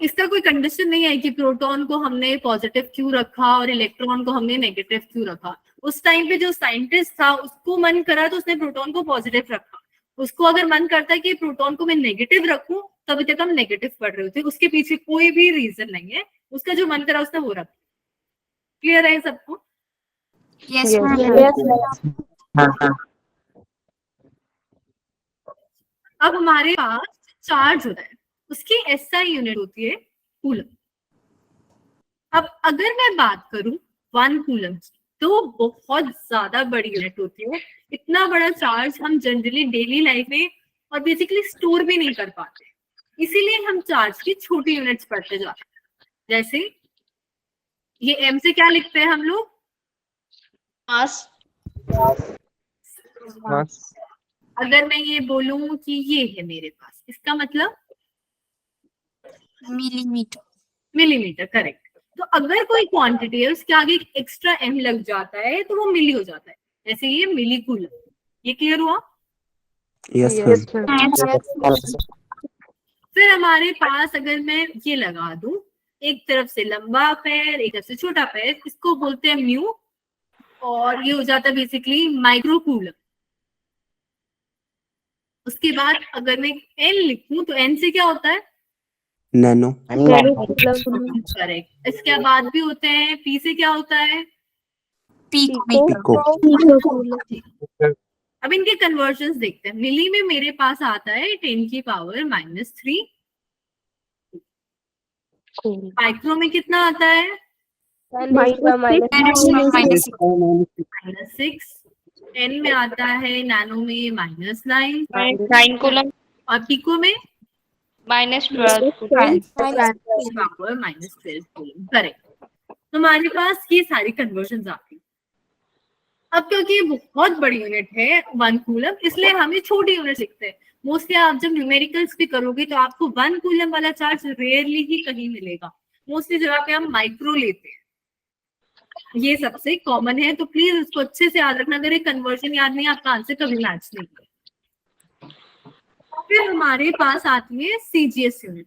इसका कोई कंडीशन नहीं है कि प्रोटॉन को हमने पॉजिटिव क्यों रखा और इलेक्ट्रॉन को हमने नेगेटिव क्यों रखा। उस टाइम पे जो साइंटिस्ट था उसको मन करा तो उसने प्रोटॉन को पॉजिटिव रखा, उसको अगर मन करता है कि प्रोटॉन को मैं नेगेटिव रखूं तभी तक हम नेगेटिव पढ़ रहे होते, उसके पीछे कोई भी रीजन नहीं है, उसका जो मन करा उसने वो रखा। क्लियर है सबको? यस अब हमारे पास चार्ज होता है, उसकी एसआई यूनिट होती है कूलम। अब अगर मैं बात करूं 1 कूलम की, तो बहुत ज्यादा बड़ी यूनिट होती है। इतना बड़ा चार्ज हम जनरली डेली लाइफ में और बेसिकली स्टोर भी नहीं कर पाते, इसीलिए हम चार्ज की छोटी यूनिट्स पढ़ते जाते हैं। जैसे ये एम से क्या लिखते हैं हम लोग? मास। अगर मैं ये बोलूं कि ये है मेरे पास, इसका मतलब मिलीमीटर। Millimetre, correct. तो अगर कोई क्वांटिटी है उसके आगे एक्स्ट्रा एम लग जाता है तो वो मिली हो जाता है, जैसे ये मिली कूलम। ये क्लियर हुआ? यस फिर हमारे पास अगर मैं ये लगा दूं, एक तरफ से लंबा पैर एक तरफ से छोटा पैर, इसको बोलते हैं म्यू, और ये हो जाता है बेसिकली माइक्रो कूलम। उसके बाद अगर मैं एन लिखूं तो एन से क्या होता है? Nano correct. इसके बाद भी होते हैं, पी से क्या होता है? पिको अब इनके कन्वर्जन्स देखते हैं। मिली में मेरे पास आता है 10 की पावर -3। माइक्रो में कितना आता है? -6। एन में आता है नैनो में -9 कूलम। और पिको में -12 पावर -12 कूलम। करेक्ट। तो हमारे पास ये सारी कन्वर्जन आती है। अब क्योंकि ये बहुत बड़ी यूनिट है 1 कूलम, इसलिए हम ये छोटी यूनिट लिखते हैं। मोस्टली आप जब न्यूमेरिकल्स भी करोगे तो आपको 1 कूलम वाला चार्ज रेयरली ही कहीं मिलेगा, मोस्टली जगह पे हम माइक्रो लेते हैं। ये सबसे कॉमन है, तो प्लीज इसको अच्छे से याद रखना। अगर एक कन्वर्जन याद नहीं, आपका आंसर कभी मैच नहीं होगा। फिर हमारे पास आती है सीजीएस यूनिट।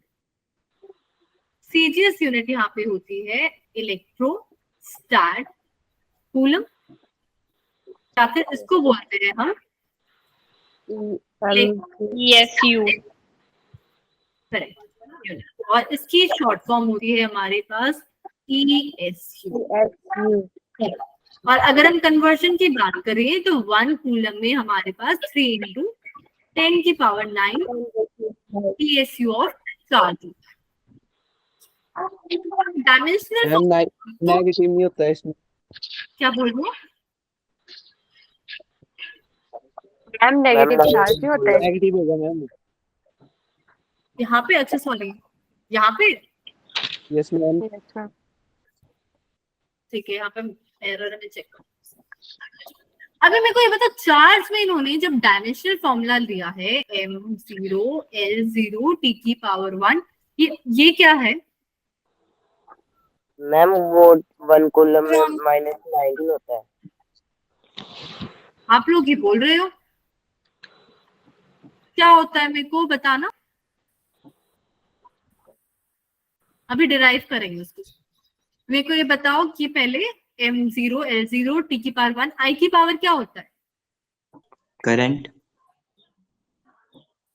सीजीएस यूनिट यहाँ पे होती है इलेक्ट्रोस्टैट कूलम, या फिर इसको बोलते हैं हम ESU। करेक्ट। और इसकी शॉर्ट फॉर्म होती है हमारे पास ESU। और अगर हम कन्वर्जन की बात करें तो 1 कूलम में हमारे पास 3 × 10 की power 9 ESU of charge. Dimensional negative नहीं होता है इसमें। क्या बोल रहे हो? मैम नेगेटिव चार्ज भी होता है। नेगेटिव होगा मैम। यहाँ पे अच्छा सॉरी, यहाँ पे यस मैम। ठीक है, यहाँ पे एरर है, चेक करो। अभी मेरे को ये बता, चार्ज में इन्होंने जब डायमेंशनल फॉर्मूला दिया है m0 L0 t की पावर 1, ये क्या है? मैम वो 1 कूलम में -19 होता है। आप लोग ये बोल रहे हो? क्या होता है मेरे को बताना, अभी डिराइव करेंगे उसको। मेरे को ये बताओ कि पहले m0 L0 t की पावर 1, I की पावर क्या होता है? करंट।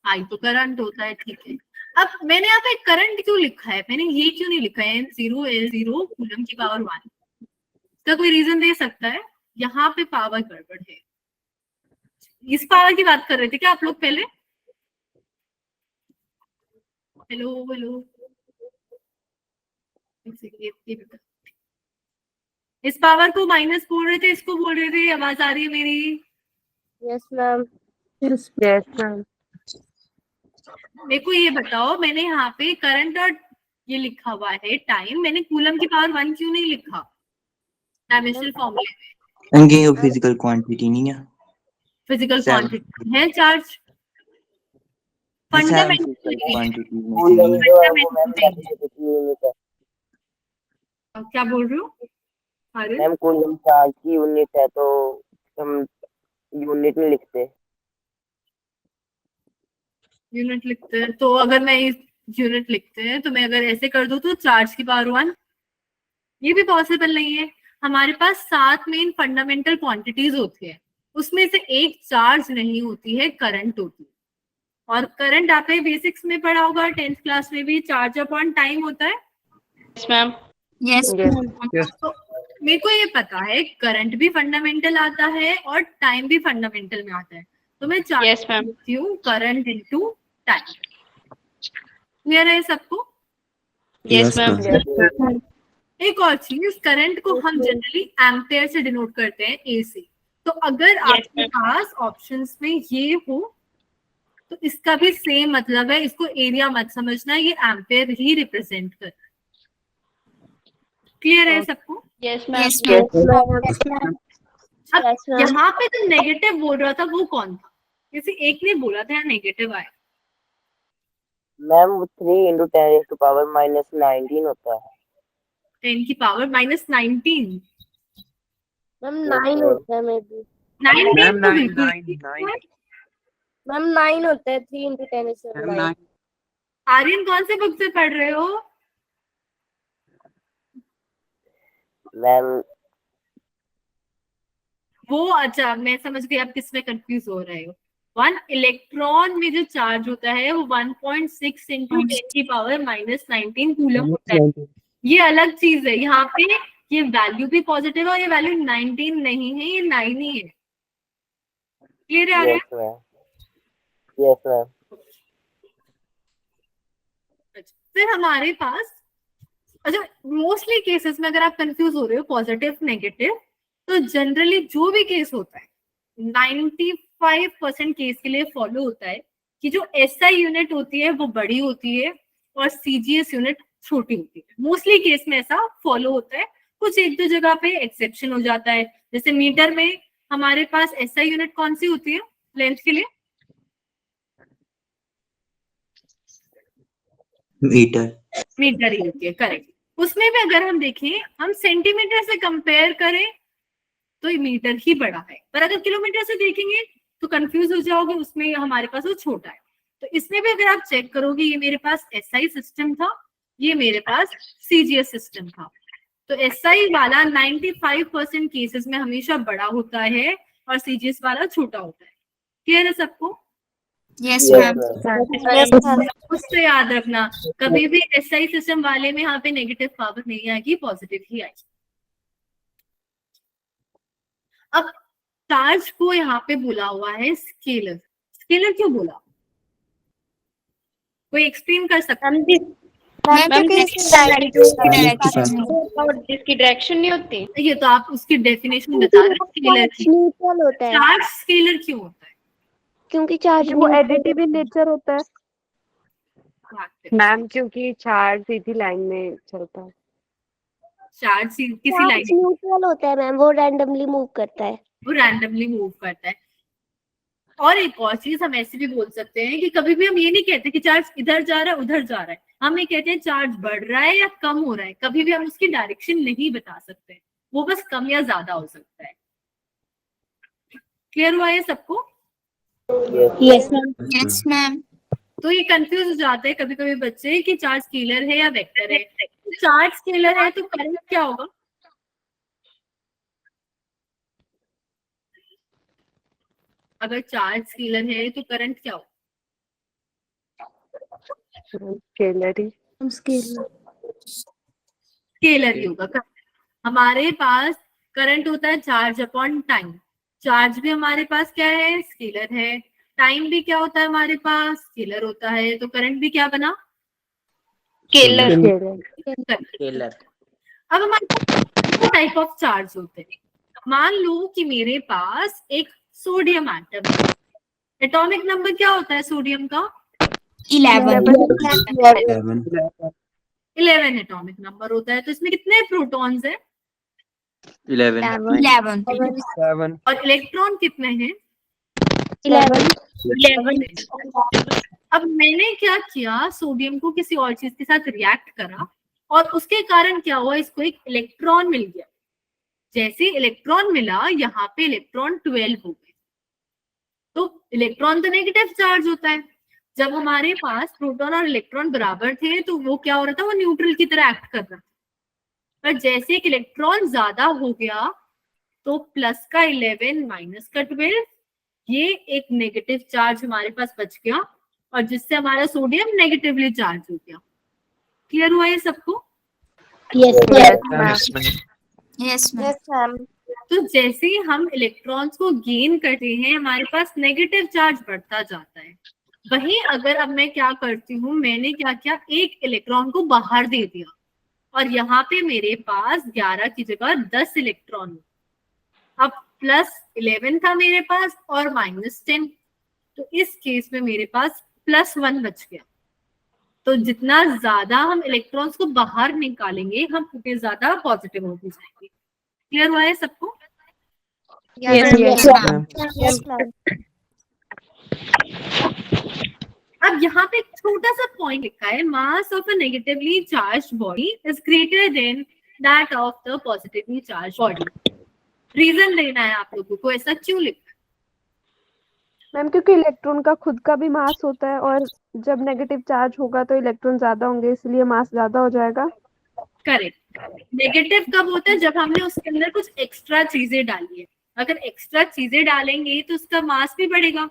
I तो करंट होता है, ठीक है। अब मैंने यहाँ पे करंट क्यों लिखा है, मैंने ये क्यों नहीं लिखा है m0 L0 कूलम की पावर 1? इसका कोई रीजन दे सकता है? यहाँ पे पावर गड़बड़ है। इस पावर की बात कर रहे थे क्या आप लोग पहले? हेलो हेलो, इस पावर को माइनस बोल रहे थे, इसको बोल रहे थे? आवाज आ रही है मेरी? Yes ma'am. Yes ma'am. मेरे को ये बताओ, मैंने यहाँ पे करंट और ये लिखा हुआ है टाइम, मैंने कूलम की पावर 1 क्यों नहीं लिखा डायमेंशनल फॉर्मूले में? अंगे ये फिजिकल क्वांटिटी नहीं है, फिजिकल क्वांटिटी है चार्ज, फंडामेंटल क्वांटिटी कूलम जो है वो मैम कैपेसिटी यूनिट है। क्या बोल रहे हो? अरे मैम कूलम चार्ज की यूनिट है, तो हम यूनिट नहीं लिखते। यूनिट लिखते हैं तो अगर मैं यूनिट लिखते हैं, तो मैं अगर ऐसे कर दूं तो चार्ज की पावर 1, ये भी पॉसिबल नहीं है। हमारे पास 7 मेन फंडामेंटल क्वांटिटीज होती है, उसमें से एक चार्ज नहीं होती है, करंट होती है। और करंट आपने बेसिक्स में पढ़ा होगा, 10th क्लास में भी, चार्ज अपॉन टाइम होता है। Yes, ma'am. Yes. तो मेरे को ये पता है करंट भी फंडामेंटल आता है और टाइम भी फंडामेंटल में आता है, तो मैं चार्ज Yes, ma'am. लिखती हूँ करंट इनटू टाइम। क्लियर है सबको? Yes, ma'am. Yes. एक और चीज, करंट को हम जनरली एम्पेयर से डिनोट करते हैं, ए से। तो अगर आपके ma'am. पास ऑप्शंस में ये हो तो इसका भी सेम मतलब है, इसको एरिया मत समझना, ये एम्पेयर ही रिप्रेजेंट कर। क्लियर है सबको? Yes, ma'am. अब यहाँ पे तो नेगेटिव बोल रहा था, वो कौन था? किसी एक ने बोला था नेगेटिव आया। मैम वो 3 × 10⁻⁻19 होता है। 10 की पावर -19। मैम 9 होता है मे बी। 9 तो बिल्कुल मैम 9 होता है, 3 × 10 is 9। आर्यन कौन से बुक से पढ़ रहे हो? मैम वो अच्छा, मैं समझ गई आप किस में कंफ्यूज हो रहे हो। 1 इलेक्ट्रॉन में जो चार्ज होता है वो 1.6 × 10 की पावर -19 कूलम होता है। ये अलग चीज है। यहाँ पे ये वैल्यू भी पॉजिटिव है और ये वैल्यू 19 नहीं है, ये 9 ही है। क्लियर है? Yes ma'am, yes ma'am. फिर हमारे पास, अच्छा, मोस्टली केसेस में अगर आप कंफ्यूज हो रहे हो पॉजिटिव नेगेटिव, तो जनरली जो भी केस होता है 95% केस के लिए फॉलो होता है कि जो एसआई यूनिट होती है वो बड़ी होती है और सीजीएस यूनिट छोटी होती है। मोस्टली केस में ऐसा फॉलो होता है, कुछ एक दो जगह पे एक्सेप्शन हो जाता है। जैसे मीटर में हमारे पास एसआई यूनिट कौन सी होती है लेंथ के लिए? मीटर ही होती है, करेक्ट। उसमें भी अगर हम देखें, हम सेंटीमीटर से कंपेयर करें तो ये मीटर ही बड़ा है, पर अगर किलोमीटर से देखेंगे तो कंफ्यूज हो जाओगे, उसमें हमारे पास वो छोटा है। तो इसमें भी अगर आप चेक करोगे, ये मेरे पास एसआई सिस्टम था, ये मेरे पास सीजीएस सिस्टम था। तो एसआई वाला 95% केसेस में हमेशा बड़ा होता है और सीजीएस वाला छोटा होता है। क्लियर है सबको? Yes ma'am. उससे याद रखना, कभी भी एसआई सिस्टम वाले में यहाँ पे नेगेटिव पावर नहीं आएगी, पॉजिटिव ही आएगी। अब चार्ज को यहाँ पे बोला हुआ है स्केलर। स्केलर क्यों बोला? कोई एक्सप्लेन कर सकता है? जिसकी डायरेक्शन नहीं होती। ये तो आप उसकी डेफिनेशन बता रहे हैं स्केलर की। न्यूट्रल होता है चार्ज स्केलर क्यों होता है? क्योंकि चार्ज वो एडिटिव इन नेचर होता है मैम, मैम, क्योंकि चार्ज सीधी लाइन में चलता है। चार्ज किसी लाइन, न्यूट्रल होता है मैम, वो रैंडमली मूव करता है। वो रैंडमली मूव करता है। और एक और चीज हम ऐसे भी बोल सकते हैं कि कभी भी हम ये नहीं कहते कि चार्ज इधर जा रहा है उधर जा रहा है, हम ये कहते हैं चार्ज बढ़ रहा है या कम हो रहा है। कभी भी हम उसकी डायरेक्शन नहीं बता सकते, वो बस कम या ज्यादा हो सकता है। क्लियर हुआ ये सबको? Yes ma'am. Yes ma'am. तो ये कंफ्यूज हो जाते हैं कभी कभी बच्चे कि चार्ज स्केलर है या वेक्टर है। तो चार्ज स्केलर है तो करंट क्या होगा? अगर चार्ज स्केलर है तो करंट क्या होगा? स्केलर ही होगा। हमारे पास करंट होता है चार्ज अपॉन टाइम। चार्ज भी हमारे पास क्या है? स्केलर है। टाइम भी क्या होता है हमारे पास? स्केलर होता है। तो करंट भी क्या बना? स्केलर। अब हमारे पास टाइप ऑफ चार्ज होते हैं। मान लो कि मेरे पास एक सोडियम एटम है। एटॉमिक नंबर क्या होता है सोडियम का? 11 एटॉमिक नंबर होता है। तो इसमें कितने प्रोटॉन्स हैं? 11 और इलेक्ट्रॉन कितने हैं? 11 अब मैंने क्या किया, सोडियम को किसी और चीज के साथ रिएक्ट करा और उसके कारण क्या हुआ, इसको एक इलेक्ट्रॉन मिल गया। जैसे इलेक्ट्रॉन मिला, यहाँ पे इलेक्ट्रॉन 12 हो गए। तो इलेक्ट्रॉन तो नेगेटिव चार्ज होता है, जब हमारे पास प्रोटॉन और इलेक्ट्रॉन बराबर थे तो वो क्या हो रहा था, वो न्यूट्रल की तरह एक्ट कर रहा था। पर जैसे एक इलेक्ट्रॉन ज्यादा हो गया तो प्लस का 11 माइनस का 12, ये एक नेगेटिव चार्ज हमारे पास बच गया और जिससे हमारा सोडियम नेगेटिवली चार्ज हो गया। क्लियर हुआ ये सबको? Yes ma'am. तो जैसे ही हम इलेक्ट्रॉन्स को गेन करते हैं हमारे पास नेगेटिव चार्ज बढ़ता जाता है। वहीं अगर अब मैं क्या करती हूँ, मैंने क्या किया, एक इलेक्ट्रॉन को बाहर दे दिया और यहाँ पे मेरे पास 11 की जगह 10 इलेक्ट्रॉन। अब प्लस 11 था मेरे पास और माइनस 10, तो इस केस में मेरे पास +1 बच गया। तो जितना ज्यादा हम इलेक्ट्रॉन्स को बाहर निकालेंगे हम उतने ज्यादा पॉजिटिव होते जाएंगे। क्लियर हुआ है सबको? Yes ma'am. अब यहाँ पे एक छोटा सा पॉइंट लिखा है, mass of a negatively charged body is greater than that of the positively charged body. Reason देना है आप लोगों को, ऐसा क्यों लिखा है? मैम क्योंकि इलेक्ट्रॉन का खुद का भी मास होता है और जब नेगेटिव चार्ज होगा तो इलेक्ट्रॉन ज्यादा होंगे, इसलिए मास ज्यादा हो जाएगा। करेक्ट। नेगेटिव कब होता है? जब हमने उसके अंदर कुछ एक्स्ट्रा चीजें डाली है। अगर एक्स्ट्रा चीजें डालेंगे तो उसका मास भी बढ़ेगा।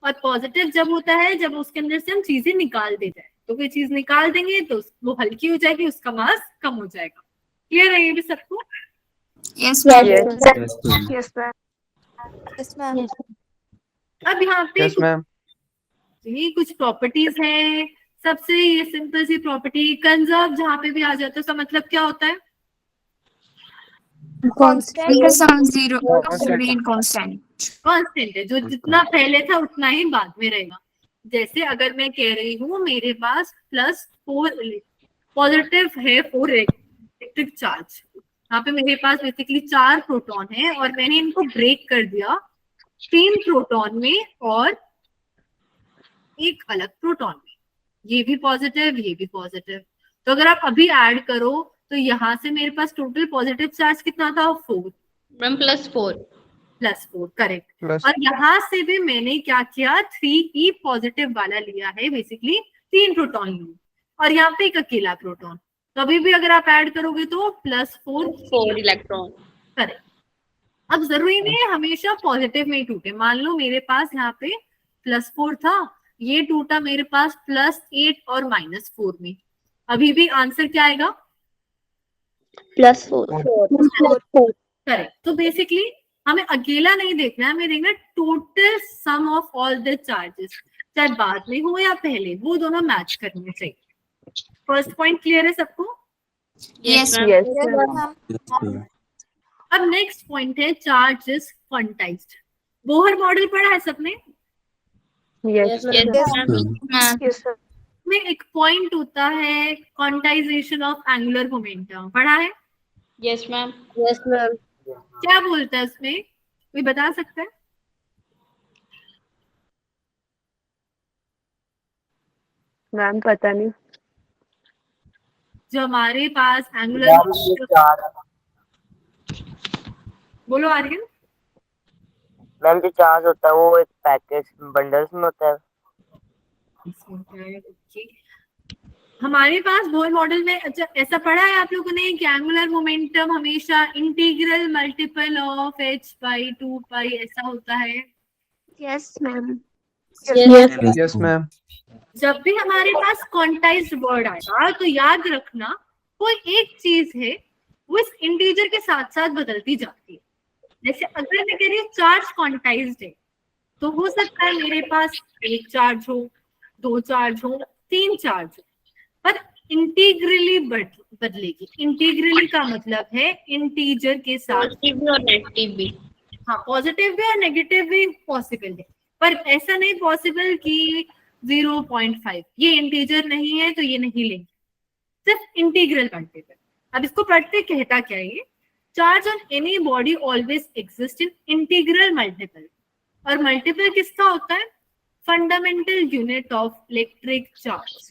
और पॉजिटिव जब होता है जब उसके अंदर से हम चीजें निकाल देते हैं। तो कोई चीज निकाल देंगे तो वो हल्की हो जाएगी, उसका मास कम हो जाएगा। क्लियर है ये भी सबको? Yes ma'am. अब यहाँ पे यस मैम। कुछ प्रॉपर्टीज है। सबसे ये सिंपल सी प्रॉपर्टी, कंजर्व जहाँ पे भी आ जाता है उसका मतलब क्या होता है? कांस्टेंट है, जो जितना पहले था उतना ही बाद में रहेगा। जैसे अगर मैं कह रही हूँ मेरे पास +4 पॉजिटिव है 4 इलेक्ट्रिक चार्ज, यहाँ पे मेरे पास बेसिकली 4 प्रोटॉन है और मैंने इनको ब्रेक कर दिया 3 प्रोटॉन में और एक अलग प्रोटॉन में। ये भी पॉजिटिव, ये भी पॉजिटिव। तो अगर आप अभी ऐड करो तो यहाँ से मेरे पास टोटल पॉजिटिव चार्ज कितना था? 4। Ma'am +4 correct. और यहाँ से भी मैंने क्या किया, 3e पॉजिटिव वाला लिया है, बेसिकली 3 प्रोटॉन लिए और यहाँ पे एक अकेला प्रोटॉन। तो अभी भी अगर आप ऐड करोगे तो +4 इलेक्ट्रॉन। करेक्ट। अब जरूरी नहीं है हमेशा पॉजिटिव में ही टूटे। मान लो मेरे पास यहाँ पे +4 था, ये टूटा मेरे पास +8 और -4 में। अभी भी आंसर क्या आएगा? +4। करेक्ट। तो बेसिकली हमें अकेला नहीं देखना है, हमें देखना total sum of all the charges, चाहे बाद में हो या पहले, वो दोनों मैच करने चाहिए। फर्स्ट पॉइंट क्लियर है सबको? यस अब नेक्स्ट पॉइंट है charge is quantized. Bohr model पढ़ा है सबने? यस में एक पॉइंट होता है क्वांटाइजेशन ऑफ एंगुलर मोमेंटम, पढ़ा है? Yes ma'am. क्या बोलता है उसमें, कोई बता सकता है? मैम पता नहीं। जो हमारे पास एंगुलर, बोलो आर्यन। मैम जो चार्ज होता है वो एक पैकेज बंडल्स में होता है। हमारे पास बोहर मॉडल में अच्छा ऐसा पढ़ा है आप लोगों ने कि एंगुलर मोमेंटम हमेशा इंटीग्रल मल्टीपल ऑफ h/2π ऐसा होता है? Yes ma'am. Yes ma'am. जब भी हमारे पास क्वांटाइज्ड वर्ड आएगा तो याद रखना कोई एक चीज है वो इस इंटीजर के साथ साथ बदलती जाती है। जैसे अगर मैं कह रही हूँ चार्ज क्वांटाइज्ड है तो हो सकता है मेरे पास 1 चार्ज हो, 2 चार्ज हो, 3 चार्ज हो, पर इंटीग्रली बदलेगी। इंटीग्रली का मतलब है इंटीजर के साथ पॉजिटिव और नेगेटिव भी। हाँ, पॉजिटिव भी और नेगेटिव भी पॉसिबल है, पर ऐसा नहीं पॉसिबल कि 0.5 ये इंटीजर नहीं है तो ये नहीं लेंगे, सिर्फ इंटीग्रल मल्टीपल। अब इसको पढ़ते कहता क्या है ये, charge on any body always exist in integral multiple. और मल्टीपल किसका होता है? Fundamental unit of electric charge.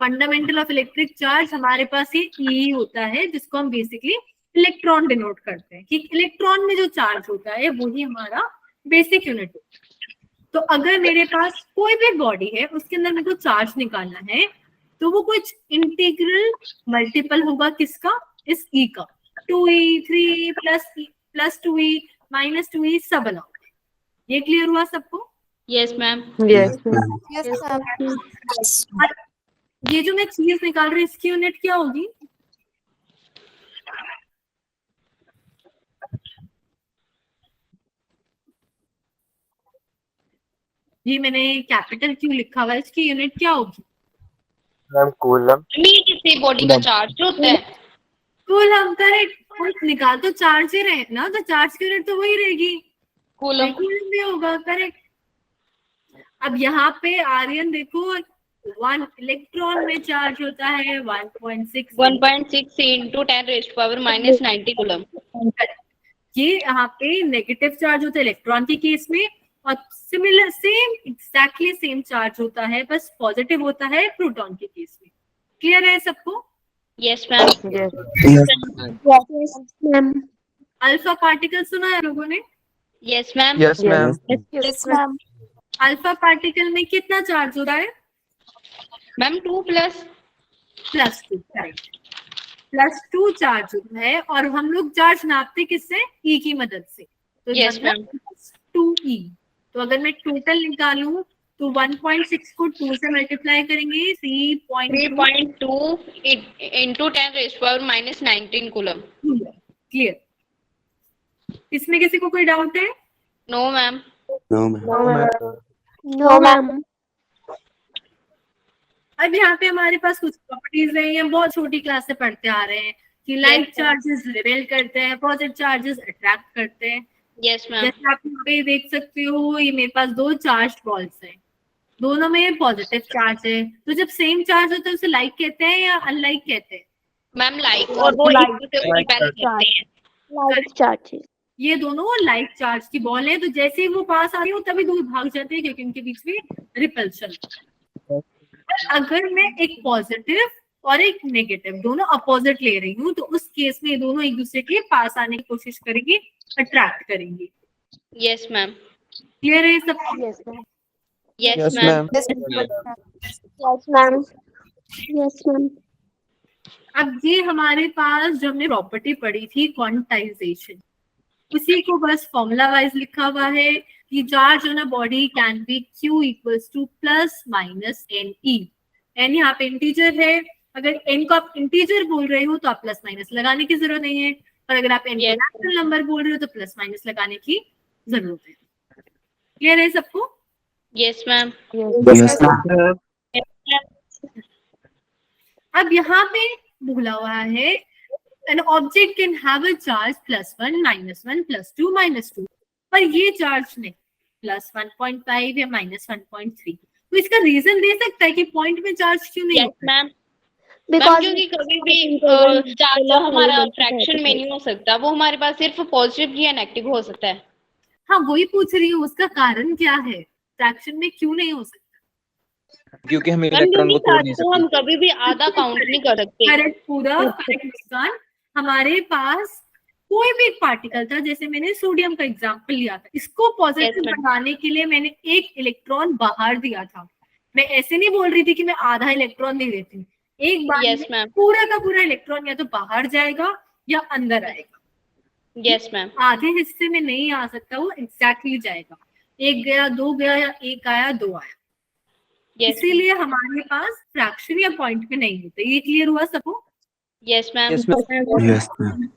Fundamental of electric charge हमारे पास ये ई होता है जिसको हम बेसिकली इलेक्ट्रॉन डिनोट करते हैं कि इलेक्ट्रॉन में जो चार्ज होता है वही हमारा बेसिक यूनिट होता है। तो अगर मेरे पास कोई भी बॉडी है उसके अंदर मेरे को चार्ज निकालना है तो वो कुछ इंटीग्रल मल्टीपल होगा किसका, इस ई का, 2e 3e plus 2e minus 2e सब अलाउड है। ये क्लियर हुआ सबको? Yes, ma'am. Yes. और ये जो मैं चीज निकाल रही हूँ इसकी यूनिट क्या होगी? ये मैंने कैपिटल क्यू लिखा हुआ है, इसकी यूनिट क्या होगी? Ma'am coulomb. ये किसी बॉडी का चार्ज होता है। Coulomb, correct. निकाल तो चार्ज ही रहे ना, तो चार्ज की यूनिट तो वही रहेगी, कूलम। कूलम भी होगा, करेक्ट। अब यहाँ पे आर्यन देखो, 1 इलेक्ट्रॉन में चार्ज होता है 1.6 into 10 raised to power minus 90 coulomb. ये यहाँ पे नेगेटिव चार्ज होता है इलेक्ट्रॉन के केस में, और सिमिलर एग्जैक्टली सेम चार्ज होता है, बस पॉजिटिव होता है प्रोटॉन के केस में। क्लियर है सबको? Yes, ma'am. Ma'am. Alpha particle सुना है लोगों ने? Yes, ma'am. Yes, ma'am. Yes ma'am. Alpha particle में कितना चार्ज हो रहा है? Ma'am, 2 plus। +2, करेक्ट। +2 चार्ज होता है, और हम लोग चार्ज नापते किससे? ई की मदद से। तो Yes, ma'am. 2e। तो अगर मैं टोटल निकालूं तो 1.6 को 2 से मल्टीप्लाई करेंगे, 3.2 into 10 raised to power minus 19 coulomb. Clear? इसमें किसी को कोई डाउट है? No, ma'am. No ma'am. अब यहाँ पे हमारे पास कुछ प्रॉपर्टीज हैं, ये हम बहुत छोटी क्लास से पढ़ते आ रहे हैं कि लाइक चार्जेस रिपेल करते हैं, पॉजिटिव चार्जेस अट्रैक्ट करते हैं। Yes, ma'am. जैसे आप यहाँ पे देख सकते हो, ये मेरे पास 2 चार्ज बॉल्स हैं, दोनों में पॉजिटिव चार्ज है, तो जब सेम चार्ज होता है उसे लाइक कहते हैं या अनलाइक कहते हैं? मैम लाइक, और वो एक दूसरे को रिपेल करते हैं। Like charges. ये दोनों लाइक चार्ज की बॉल है, तो जैसे ही वो पास आ रही हो तभी दूर भाग जाते हैं, क्योंकि उनके बीच में रिपल्शन। अगर मैं एक पॉजिटिव और एक नेगेटिव दोनों अपोजिट ले रही हूँ, तो उस केस में ये दोनों एक दूसरे के पास आने की कोशिश करेंगे, अट्रैक्ट करेंगे। Yes, ma'am. क्लियर है सब? Yes ma'am. Yes, Yes, ma'am. ma'am. Yes ma'am. Yes ma'am. अब ये हमारे पास जो हमने प्रॉपर्टी पढ़ी थी क्वांटाइजेशन, उसी को बस फॉर्मूला वाइज लिखा हुआ है कि charge on a body can be Q equals to plus minus N E. N यहाँ पे इंटीजर है, अगर एन को आप इंटीजर बोल रहे हो तो आप प्लस माइनस लगाने की जरूरत नहीं है, और अगर आप एन को नेचुरल नंबर बोल रहे हो तो प्लस माइनस लगाने की जरूरत है। क्लियर है सबको? Yes, ma'am. Yes, ma'am. अब यहाँ पे बोला हुआ है an object can have a charge +1, -1, +2, -2, पर ये चार्ज नहीं, +1.5 या -1.3। तो इसका रीजन दे सकता है कि पॉइंट में चार्ज क्यों नहीं Yes, होता? ma'am. Because क्योंकि कभी भी चार्ज हमारा फ्रैक्शन में नहीं हो सकता, वो हमारे पास सिर्फ पॉजिटिव या नेगेटिव हो सकता है। हाँ, वही पूछ रही हूँ, उसका कारण क्या है, फ्रैक्शन में क्यों नहीं हो सकता? क्योंकि हम इलेक्ट्रॉन को तोड़ नहीं तो हम सकते। कभी भी आधा काउंट नहीं कर सकते। करेक्ट, पूरा करेक्ट मुस्कान। हमारे पास कोई भी एक पार्टिकल था, जैसे मैंने सोडियम का एग्जांपल लिया था, इसको पॉजिटिव Yes, ma'am. बनाने के लिए मैंने एक इलेक्ट्रॉन बाहर दिया था। मैं ऐसे नहीं बोल रही थी कि मैं आधा इलेक्ट्रॉन दे देती हूँ, एक बार Yes, में ma'am. पूरा का पूरा इलेक्ट्रॉन या तो बाहर जाएगा या अंदर आएगा। Yes, ma'am. आधे हिस्से में नहीं आ सकता, वो एग्जैक्टली जाएगा, एक गया, 2 गया, या एक आया, 2 आया। Yes, इसीलिए हमारे पास फ्रैक्शन या पॉइंट में नहीं होते। ये क्लियर हुआ सबको? yes, ma'am. Yes, ma'am. Yes, ma'am.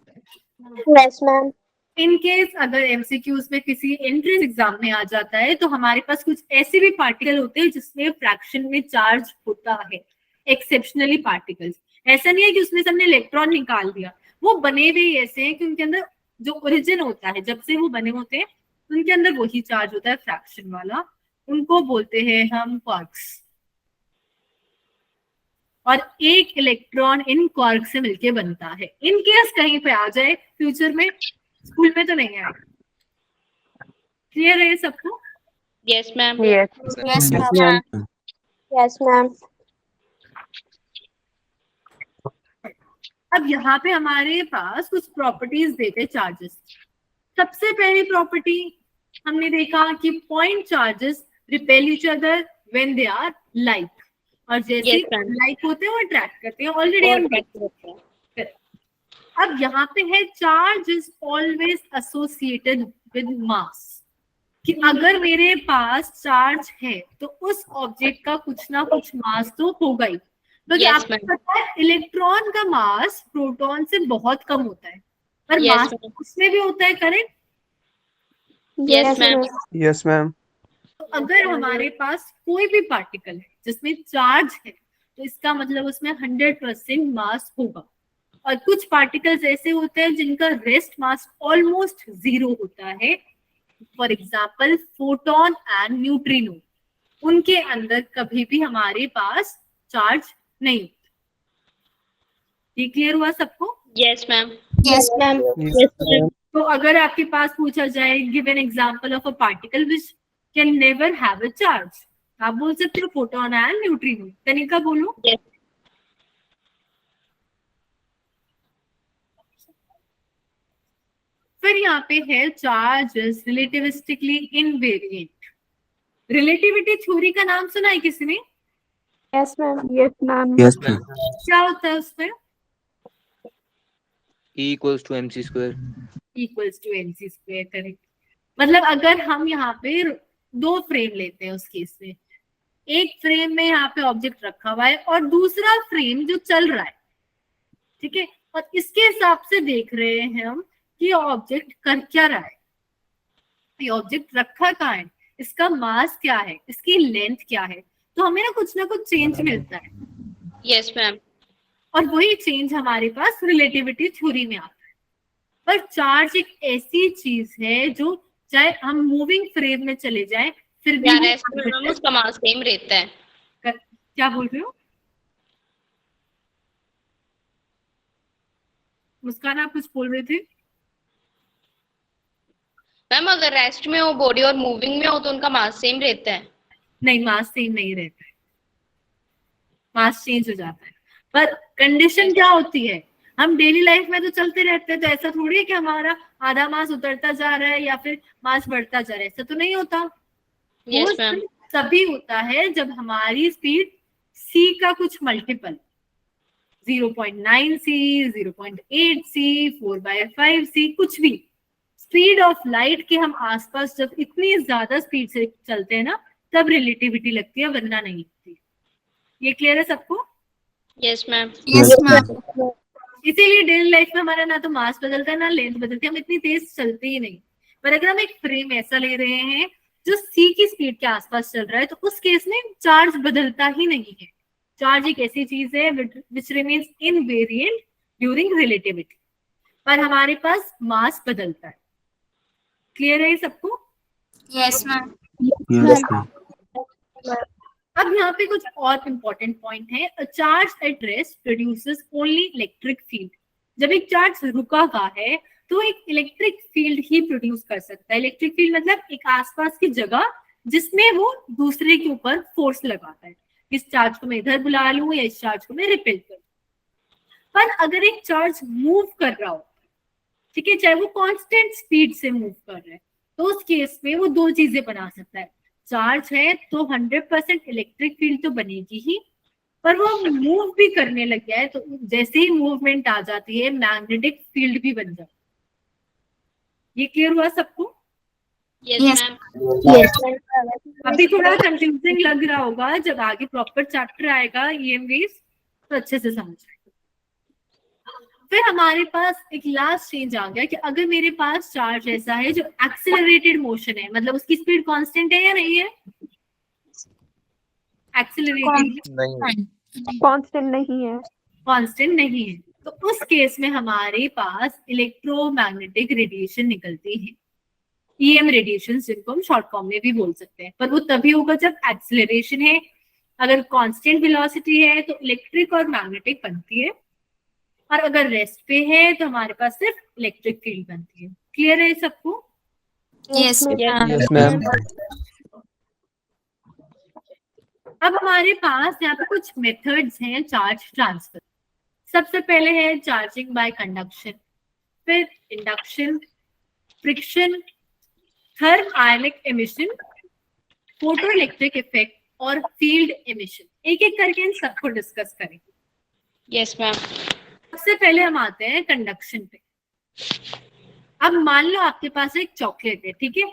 Yes ma'am. In case अगर एमसीक्यूज में किसी एंट्रेंस एग्जाम में आ जाता है, तो हमारे पास कुछ ऐसे भी पार्टिकल होते हैं जिसमें फ्रैक्शन में चार्ज होता है, एक्सेप्शनली पार्टिकल्स। ऐसा नहीं है कि उसमें से हमने इलेक्ट्रॉन निकाल दिया, वो बने हुए ही ऐसे हैं कि उनके अंदर जो ओरिजिन होता है, जब से वो बने होते हैं उनके अंदर वही चार्ज होता है फ्रैक्शन वाला, उनको बोलते हैं हम क्वार्क्स। और एक इलेक्ट्रॉन इन क्वार्क से मिलके बनता है। इन केस कहीं पे आ जाए फ्यूचर में, स्कूल में तो नहीं आएगा। क्लियर है सबको? Yes, ma'am. Yes Yes, ma'am. ma'am. Yes ma'am. अब यहाँ पे हमारे पास कुछ प्रॉपर्टीज देते चार्जेस। सबसे पहली प्रॉपर्टी हमने देखा कि point charges repel each other when they are like, और जैसे Yes, ma'am. लाइक होते हैं वो अट्रैक्ट करते हैं, ऑलरेडी और हम back होता है। अब यहाँ पे है charge is always associated with mass, कि अगर मेरे पास चार्ज है तो उस ऑब्जेक्ट का कुछ ना कुछ मास तो होगा ही, क्योंकि Yes, आपको ma'am. पता है इलेक्ट्रॉन का मास प्रोटॉन से बहुत कम होता है, पर Yes, मास ma'am. उसमें भी होता है, correct? Yes, ma'am. Yes ma'am. तो अगर हमारे पास कोई भी पार्टिकल है जिसमें चार्ज है तो इसका मतलब उसमें 100% मास होगा, और कुछ पार्टिकल्स ऐसे होते हैं जिनका रेस्ट मास ऑलमोस्ट 0 होता है, for example photon and neutrino, उनके अंदर कभी भी हमारे पास चार्ज नहीं होता। ये क्लियर हुआ सबको? Yes, ma'am. Yes, ma'am. तो अगर आपके पास पूछा जाए give an example of a particle which can never have a charge, आप बोल सकते हो फोटोन एंड न्यूट्रिनो। तनिका बोलो। Yes. फिर यहाँ पे है charge is relativistically invariant. Relativity theory का नाम सुना है किसी ने? Yes, ma'am. Yes ma'am. Yes ma'am. क्या होता है उसमें? E equals to mc square। Equals to mc square, correct. मतलब अगर हम यहाँ पे 2 फ्रेम लेते हैं, उस केस में एक फ्रेम में यहाँ पे ऑब्जेक्ट रखा हुआ है और दूसरा फ्रेम जो चल रहा है, ठीक है, और इसके हिसाब से देख रहे हैं हम कि ऑब्जेक्ट कर क्या रहा है, ये ऑब्जेक्ट रखा कहाँ है, इसका मास क्या है, इसकी लेंथ क्या है, तो हमें ना कुछ चेंज मिलता है, Yes, ma'am. और वही चेंज हमारे पास रिलेटिविटी थ्योरी में आता है। पर चार्ज एक ऐसी चीज है जो चाहे हम मूविंग फ्रेम में चले जाएं फिर भी यार वो ऐसे में मैम उसका मास सेम रहता है। क्या बोल रहे हो मुस्कान, आप कुछ बोल रहे थे? मैम अगर रेस्ट में हो बॉडी और मूविंग में हो तो उनका मास सेम रहता है। नहीं, मास सेम नहीं रहता है, मास चेंज हो जाता है। पर कंडीशन क्या होती है, हम डेली लाइफ में तो चलते रहते हैं, तो ऐसा थोड़ी है कि हमारा आधा मास उतरता जा रहा है या फिर मास बढ़ता जा रहा है, ऐसा तो नहीं होता। Yes, वो ma'am. तभी होता है जब हमारी स्पीड c का कुछ मल्टीपल 0.9 c, 0.8 c, 4/5 c, कुछ भी स्पीड ऑफ लाइट के हम आसपास जब इतनी ज्यादा स्पीड से चलते हैं ना, तब रिलेटिविटी लगती है, वरना नहीं लगती। ये क्लियर है सबको? Yes, ma'am. Yes, ma'am. इसीलिए डेली लाइफ में हमारा ना तो मास बदलता है ना लेंथ बदलती है, हम इतनी तेज चलते ही नहीं। पर अगर हम एक फ्रेम ऐसा ले रहे हैं जो c की स्पीड के आसपास चल रहा है, तो उस केस में चार्ज बदलता ही नहीं है। चार्ज एक ऐसी चीज है which remains invariant during relativity, पर हमारे पास मास बदलता है। क्लियर है ये सबको? Yes, ma'am. Yes ma'am. अब यहाँ पे कुछ और इम्पोर्टेंट पॉइंट है। A charge at rest produces only electric field. जब एक चार्ज रुका हुआ है तो एक इलेक्ट्रिक फील्ड ही प्रोड्यूस कर सकता है। इलेक्ट्रिक फील्ड मतलब एक आसपास की जगह जिसमें वो दूसरे के ऊपर फोर्स लगाता है। इस चार्ज को मैं इधर बुला लूं या इस चार्ज को मैं रिपेल करूं। पर अगर एक चार्ज मूव कर रहा हो, ठीक है, चाहे वो कांस्टेंट स्पीड से मूव कर रहा है, तो उस केस में वो 2 चीजें बना सकता है। चार्ज है तो 100% इलेक्ट्रिक फील्ड तो बनेगी ही, पर वो मूव भी करने लग गया है तो जैसे ही मूवमेंट आ जाती है मैग्नेटिक फील्ड भी बन जाता है। ये क्लियर हुआ सबको? Yes, Yes. ma'am. Yes. अभी थोड़ा कंफ्यूजिंग लग रहा होगा, जब आगे प्रॉपर चैप्टर आएगा ईएमवीज तो अच्छे से समझ आएगा। फिर हमारे पास एक लास्ट चेंज आ गया कि अगर मेरे पास चार्ज ऐसा है जो एक्सेलरेटेड मोशन है, मतलब उसकी स्पीड कांस्टेंट है या नहीं है? एक्सेलरेटेड नहीं। कांस्टेंट नहीं है। कांस्टेंट नहीं है, तो उस केस में हमारे पास इलेक्ट्रोमैग्नेटिक रेडिएशन निकलती है, ईएम रेडिएशन, जिनको हम शॉर्ट फॉर्म में भी बोल सकते हैं। पर वो तभी होगा जब एक्सेलरेशन है। अगर कांस्टेंट वेलोसिटी है तो इलेक्ट्रिक और मैग्नेटिक बनती है, और अगर रेस्ट पे है तो हमारे पास सिर्फ इलेक्ट्रिक फील्ड बनती है। क्लियर है सबको? Yes, ma'am. Yes ma'am. अब हमारे पास यहाँ पे कुछ मेथड्स हैं चार्ज ट्रांसफर। सबसे पहले है चार्जिंग बाय कंडक्शन, फिर इंडक्शन, फ्रिक्शन, थर्म आयनिक एमिशन, फोटो इलेक्ट्रिक इफेक्ट और फील्ड एमिशन। एक एक करके इन सबको डिस्कस करेंगे। Yes ma'am. सबसे पहले हम आते हैं कंडक्शन पे। अब मान लो आपके पास एक चॉकलेट है, ठीक है।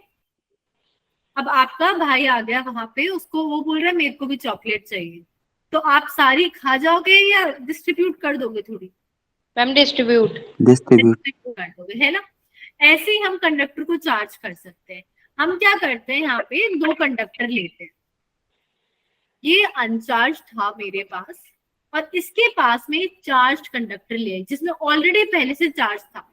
अब आपका भाई आ गया वहां पे, उसको वो बोल रहा है मेरे को भी चॉकलेट चाहिए, तो आप सारी खा जाओगे या डिस्ट्रीब्यूट कर दोगे थोड़ी? Ma'am distribute. कर दोगे, है ना। ऐसे ही हम कंडक्टर को चार्ज कर सकते हैं। हम क्या करते हैं, यहाँ पे 2 कंडक्टर लेते हैं। ये अनचार्ज था मेरे पास और इसके पास में चार्ज कंडक्टर लिया जिसमें ऑलरेडी पहले से चार्ज था।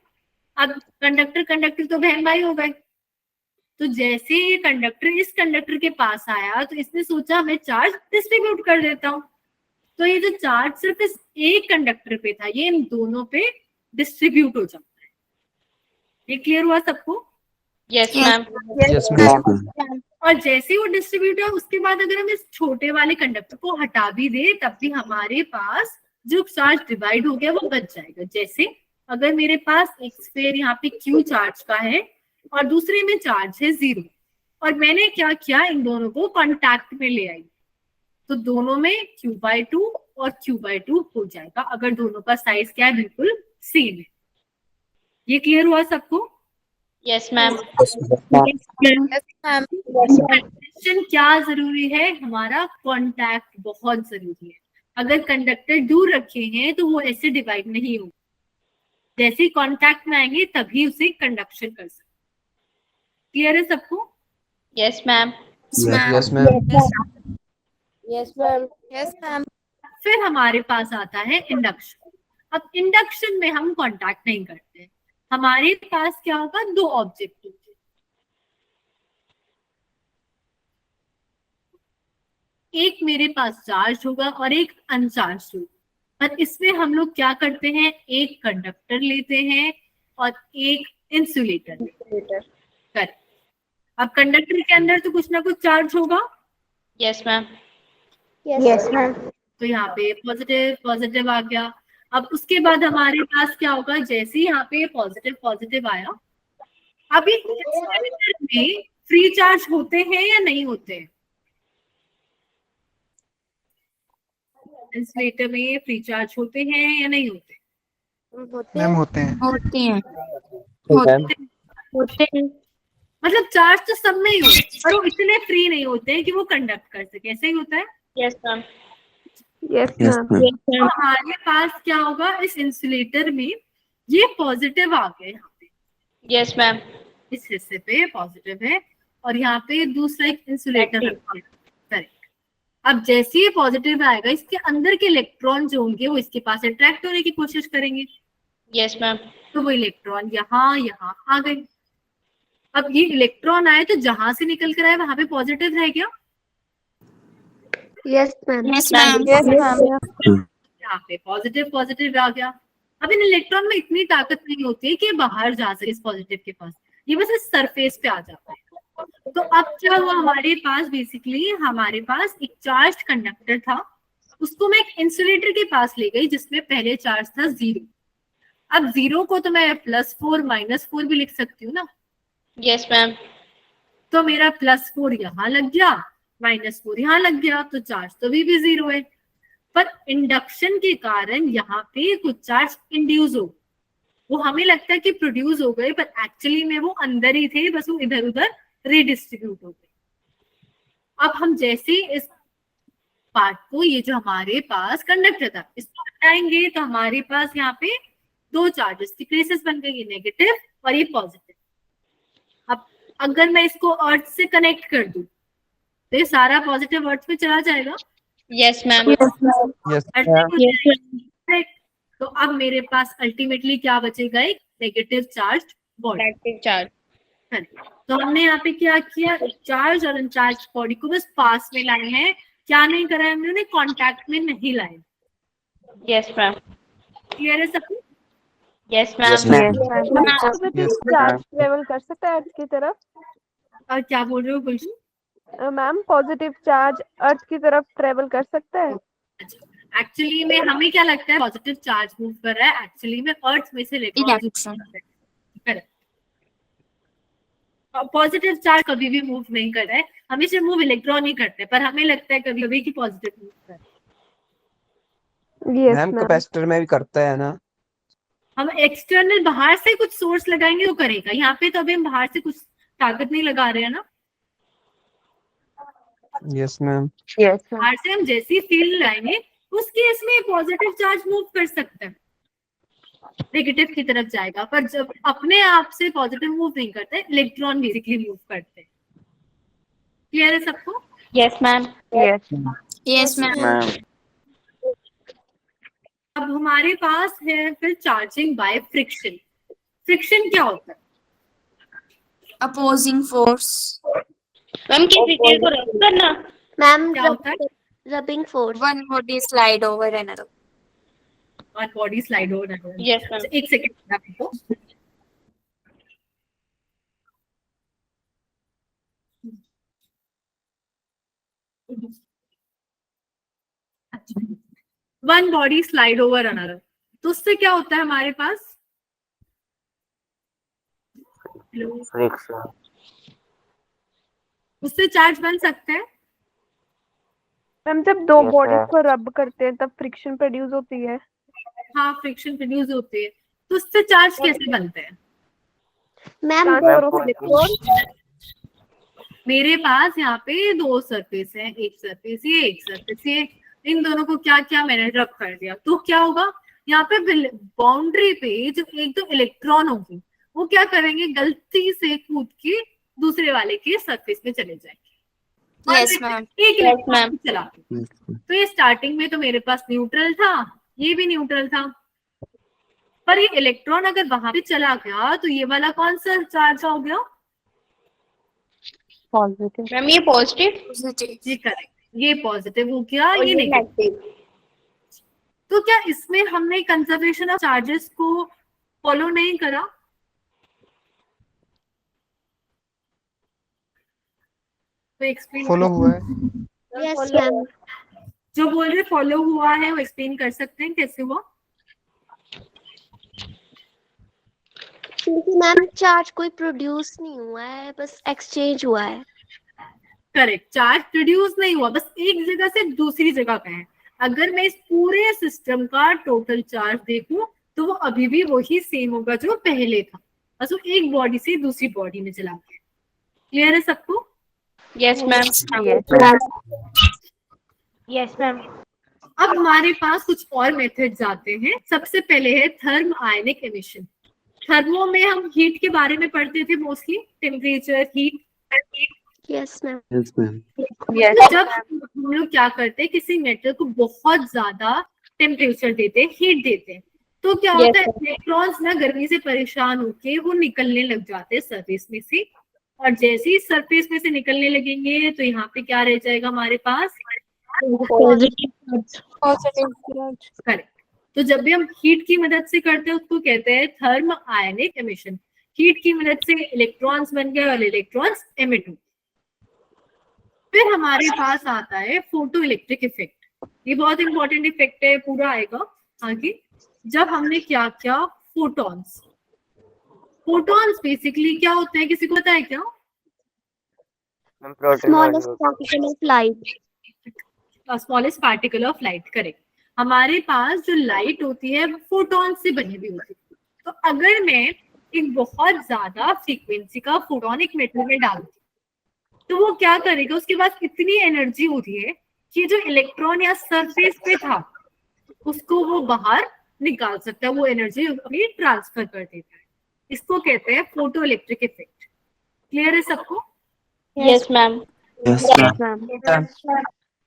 अब कंडक्टर कंडक्टर तो बहन भाई हो गए, तो जैसे ये कंडक्टर इस कंडक्टर के पास आया तो इसने सोचा मैं चार्ज डिस्ट्रीब्यूट कर देता हूँ। तो ये जो चार्ज सिर्फ इस एक कंडक्टर पे था ये इन दोनों पे डिस्ट्रीब्यूट हो जाता है। ये क्लियर हुआ सबको? Yes ma'am. Yes, ma'am. और जैसे ही वो डिस्ट्रीब्यूट हुआ उसके बाद अगर हम इस छोटे वाले कंडक्टर को हटा भी दे तब भी हमारे पास जो चार्ज डिवाइड हो गया वो बच जाएगा। जैसे अगर मेरे पास एक स्फीयर यहाँ पे Q चार्ज का है और दूसरे में चार्ज है 0, और मैंने क्या किया, इन दोनों को कांटेक्ट में ले आई, तो दोनों में Q/2 और Q/2 हो जाएगा अगर दोनों का साइज क्या है, बिल्कुल सेम है। ये क्लियर हुआ सबको? Yes ma'am. कंडक्शन क्या जरूरी है, हमारा कांटेक्ट बहुत जरूरी है। अगर कंडक्टर दूर रखे हैं तो वो ऐसे डिवाइड नहीं होगा, जैसे कांटेक्ट में आएंगे तभी उसे कंडक्शन कर सकते। क्लियर है सबको? Yes ma'am. Yes, ma'am. Yes, ma'am. Yes, ma'am. फिर हमारे पास आता है इंडक्शन। अब इंडक्शन में हम कांटेक्ट नहीं करते, हमारे पास क्या होगा, 2 ऑब्जेक्ट होंगे। एक मेरे पास चार्ज होगा और एक अनचार्ज होगा। और इसमें हम लोग क्या करते हैं, एक कंडक्टर लेते हैं और एक इंसुलेटर कर। अब कंडक्टर के अंदर तो कुछ ना कुछ चार्ज होगा। Yes ma'am. Yes, ma'am. तो यहाँ पे पॉजिटिव पॉजिटिव आ गया। अब उसके बाद हमारे पास क्या होगा, जैसे ही यहाँ पे पॉजिटिव पॉजिटिव आया, अभी इंसुलेटर में फ्री चार्ज होते हैं या नहीं होते हैं? इंसुलेटर में फ्री चार्ज होते हैं या नहीं होते? मैम होते हैं। होते हैं। मतलब चार्ज तो सब में ही होते हैं पर वो इतने फ्री नहीं होते हैं कि वो कंडक्ट कर सके, ऐसे ही होता है। Yes ma'am. Yes Yes, ma'am. ma'am. तो हमारे पास क्या होगा, इस इंसुलेटर में ये पॉजिटिव आ गया, यहाँ पे यस मैम। इस हिस्से पे पॉजिटिव है और यहाँ पे दूसरा एक इंसुलेटर रखा है। करेक्ट। अब जैसे ये पॉजिटिव आएगा इसके अंदर के इलेक्ट्रॉन जो होंगे वो इसके पास अट्रैक्ट होने की कोशिश करेंगे, यस मैम। तो वो इलेक्ट्रॉन यहाँ यहाँ आ गए। अब ये इलेक्ट्रॉन आए तो जहां से निकल कर आए वहां पे पॉजिटिव है क्या? Yes ma'am. Yes, ma'am. Yes, ma'am. यहाँ पे पॉजिटिव पॉजिटिव आ गया। अब इन इलेक्ट्रॉन में इतनी ताकत नहीं होती है कि ये बाहर जा सके इस पॉजिटिव के पास, ये बस इस सरफेस पे आ जाता है। तो अब क्या हुआ, हमारे पास बेसिकली हमारे पास एक चार्ज कंडक्टर था, उसको मैं एक इंसुलेटर के पास ले गई जिसमें पहले चार्ज था 0। अब 0 को तो मैं +4 -4 भी लिख सकती हूँ ना। Yes ma'am. तो मेरा +4 यहाँ लग गया, -4 यहाँ लग गया, तो चार्ज तो भी 0 है। पर इंडक्शन के कारण यहाँ पे कुछ चार्ज इंड्यूस हो, वो हमें लगता है कि प्रोड्यूस हो गए पर एक्चुअली में वो अंदर ही थे, बस वो इधर उधर रीडिस्ट्रीब्यूट हो गए। अब हम जैसे इस पार्ट को, ये जो हमारे पास कंडक्टर था, इसको हटाएंगे तो हमारे पास यहाँ पे 2 चार्जेस की प्लेसेस बन गई, ये नेगेटिव और ये पॉजिटिव। अब अगर मैं इसको अर्थ से कनेक्ट कर दूं तो ये सारा पॉजिटिव अर्थ पे चला जाएगा। Yes ma'am. Yes Correct? तो अब मेरे पास अल्टीमेटली क्या बचेगा, एक negative charge body. Negative charge. तो हमने यहाँ पे क्या किया, चार्ज और अनचार्ज बॉडी को बस पास में लाए हैं, क्या नहीं करा है हमने, कांटेक्ट में नहीं लाए। Yes ma'am. क्लियर है सबको? Yes Yes, ma'am. ma'am. Charge travel कर सकता है अर्थ की तरफ? और क्या बोल रहे हो गुलशन? मैम पॉजिटिव चार्ज अर्थ की तरफ ट्रेवल कर सकता है? एक्चुअली में हमें क्या लगता है पॉजिटिव चार्ज मूव कर रहा है, एक्चुअली में अर्थ में से इलेक्ट्रॉन। करेक्ट। पॉजिटिव चार्ज कभी भी मूव नहीं कर रहा है, हमेशा मूव इलेक्ट्रॉन ही करते हैं, पर हमें लगता है कभी कभी कि पॉजिटिव मूव कर रहा है। Yes ma'am ma'am. कैपेसिटर में भी करता है ना? हम एक्सटर्नल बाहर से कुछ सोर्स लगाएंगे तो करेगा, यहाँ पे तो अभी हम बाहर से कुछ ताकत नहीं लगा रहे हैं ना, यस मैम। यस बाहर से हम जैसी फील्ड लाएंगे उस केस में पॉजिटिव चार्ज मूव कर सकता है, नेगेटिव की तरफ जाएगा, पर जब अपने आप से पॉजिटिव मूव नहीं करते, इलेक्ट्रॉन बेसिकली मूव करते हैं। क्लियर है सबको? Yes ma'am. Yes yes ma'am. Ma'am. अब हमारे पास है फिर चार्जिंग बाय फ्रिक्शन। फ्रिक्शन क्या होता है? Opposing force. मैम किस डिटेल को रख करना? मैम क्या होता है? Rubbing force. One body slide over another. और बॉडी स्लाइड हो रहा है। Yes ma'am. एक सेकेंड आपको, one body slide over another, तो उससे क्या होता है हमारे पास? फ्रिक्शन। उससे चार्ज बन सकता है। मैम जब दो Yes, बॉडीज ma'am. को रब करते हैं तब फ्रिक्शन प्रोड्यूस होती है। हाँ, फ्रिक्शन प्रोड्यूस होती है, तो उससे चार्ज कैसे बनते हैं? Ma'am transfer borrow of electron. मेरे पास यहाँ पे दो सरफेस है, एक सरफेस ये, एक सरफेस ये, इन दोनों को क्या क्या मैंने रब कर दिया, तो क्या होगा? यहाँ पे बाउंड्री पे जो एक दो इलेक्ट्रॉन होंगे वो क्या करेंगे, गलती से कूद के दूसरे वाले के सरफेस पे चले जाएंगे। Yes ma'am. एक इलेक्ट्रॉन ma'am. चला के। तो ये स्टार्टिंग में तो मेरे पास न्यूट्रल था, ये भी न्यूट्रल था, पर ये इलेक्ट्रॉन अगर वहां पे चला गया तो ये वाला कौन सा चार्ज हो गया? पॉजिटिव। मैम ये पॉजिटिव पॉजिटिव। ये करेक्ट, ये पॉजिटिव हो गया, और ये ये नेगेटिव। नेगेटिव। तो क्या इसमें हमने कंजर्वेशन ऑफ चार्जेस को फॉलो नहीं करा? तो एक्सप्लेन फॉलो हुआ है। Yes ma'am. जो बोल रहे फॉलो हुआ है वो एक्सप्लेन कर सकते हैं कैसे हुआ? क्योंकि मैम चार्ज कोई प्रोड्यूस नहीं हुआ है, बस एक्सचेंज हुआ है। करेक्ट, चार्ज प्रोड्यूस नहीं हुआ, बस एक जगह से दूसरी जगह पे है। अगर मैं इस पूरे सिस्टम का टोटल चार्ज देखूं तो वो अभी भी वही सेम होगा जो पहले था, बस वो एक बॉडी से दूसरी बॉडी में चला गया। क्लियर है सबको? Yes ma'am. Yes ma'am. अब हमारे पास कुछ और मेथड्स आते हैं। सबसे पहले है थर्म आयनिक एमिशन। थर्मो में हम हीट के बारे में पढ़ते थे mostly, temperature, heat. Yes ma'am. Yes ma'am. तो जब हम लोग क्या करते हैं, किसी मेटल को बहुत ज्यादा टेम्परेचर देते हैं, हीट देते हैं, तो क्या होता है, इलेक्ट्रॉन्स ना गर्मी से परेशान होके वो निकलने लग जाते हैं सरफेस में से, और जैसे ही सरफेस में से निकलने लगेंगे तो यहाँ पे क्या रह जाएगा हमारे पास? करेक्ट। तो जब भी हम हीट की मदद से करते हैं उसको कहते हैं थर्म आयनिक एमिशन। हीट की मदद से इलेक्ट्रॉन्स बन गए और इलेक्ट्रॉन्स एमिट हुए। फिर हमारे पास आता है फोटो इलेक्ट्रिक इफेक्ट। ये बहुत इंपॉर्टेंट इफेक्ट है, पूरा आएगा आगे। जब हमने क्या किया, फोटॉन्स। फोटॉन्स बेसिकली क्या होते हैं, किसी को पता है क्या? Smallest particle of light. Smallest particle of light, correct. हमारे पास जो लाइट होती है वो फोटॉन से बनी हुई होती है। तो अगर मैं एक बहुत ज्यादा फ्रीक्वेंसी का फोटोन एक मेटल में डालती तो वो क्या करेगा, उसके पास इतनी एनर्जी होती है कि जो इलेक्ट्रॉन या सरफेस पे था उसको वो बाहर निकाल सकता है, वो एनर्जी अपनी ट्रांसफर कर देता है। इसको कहते हैं फोटो इलेक्ट्रिक इफेक्ट। क्लियर है सबको? Yes ma'am. Yes ma'am.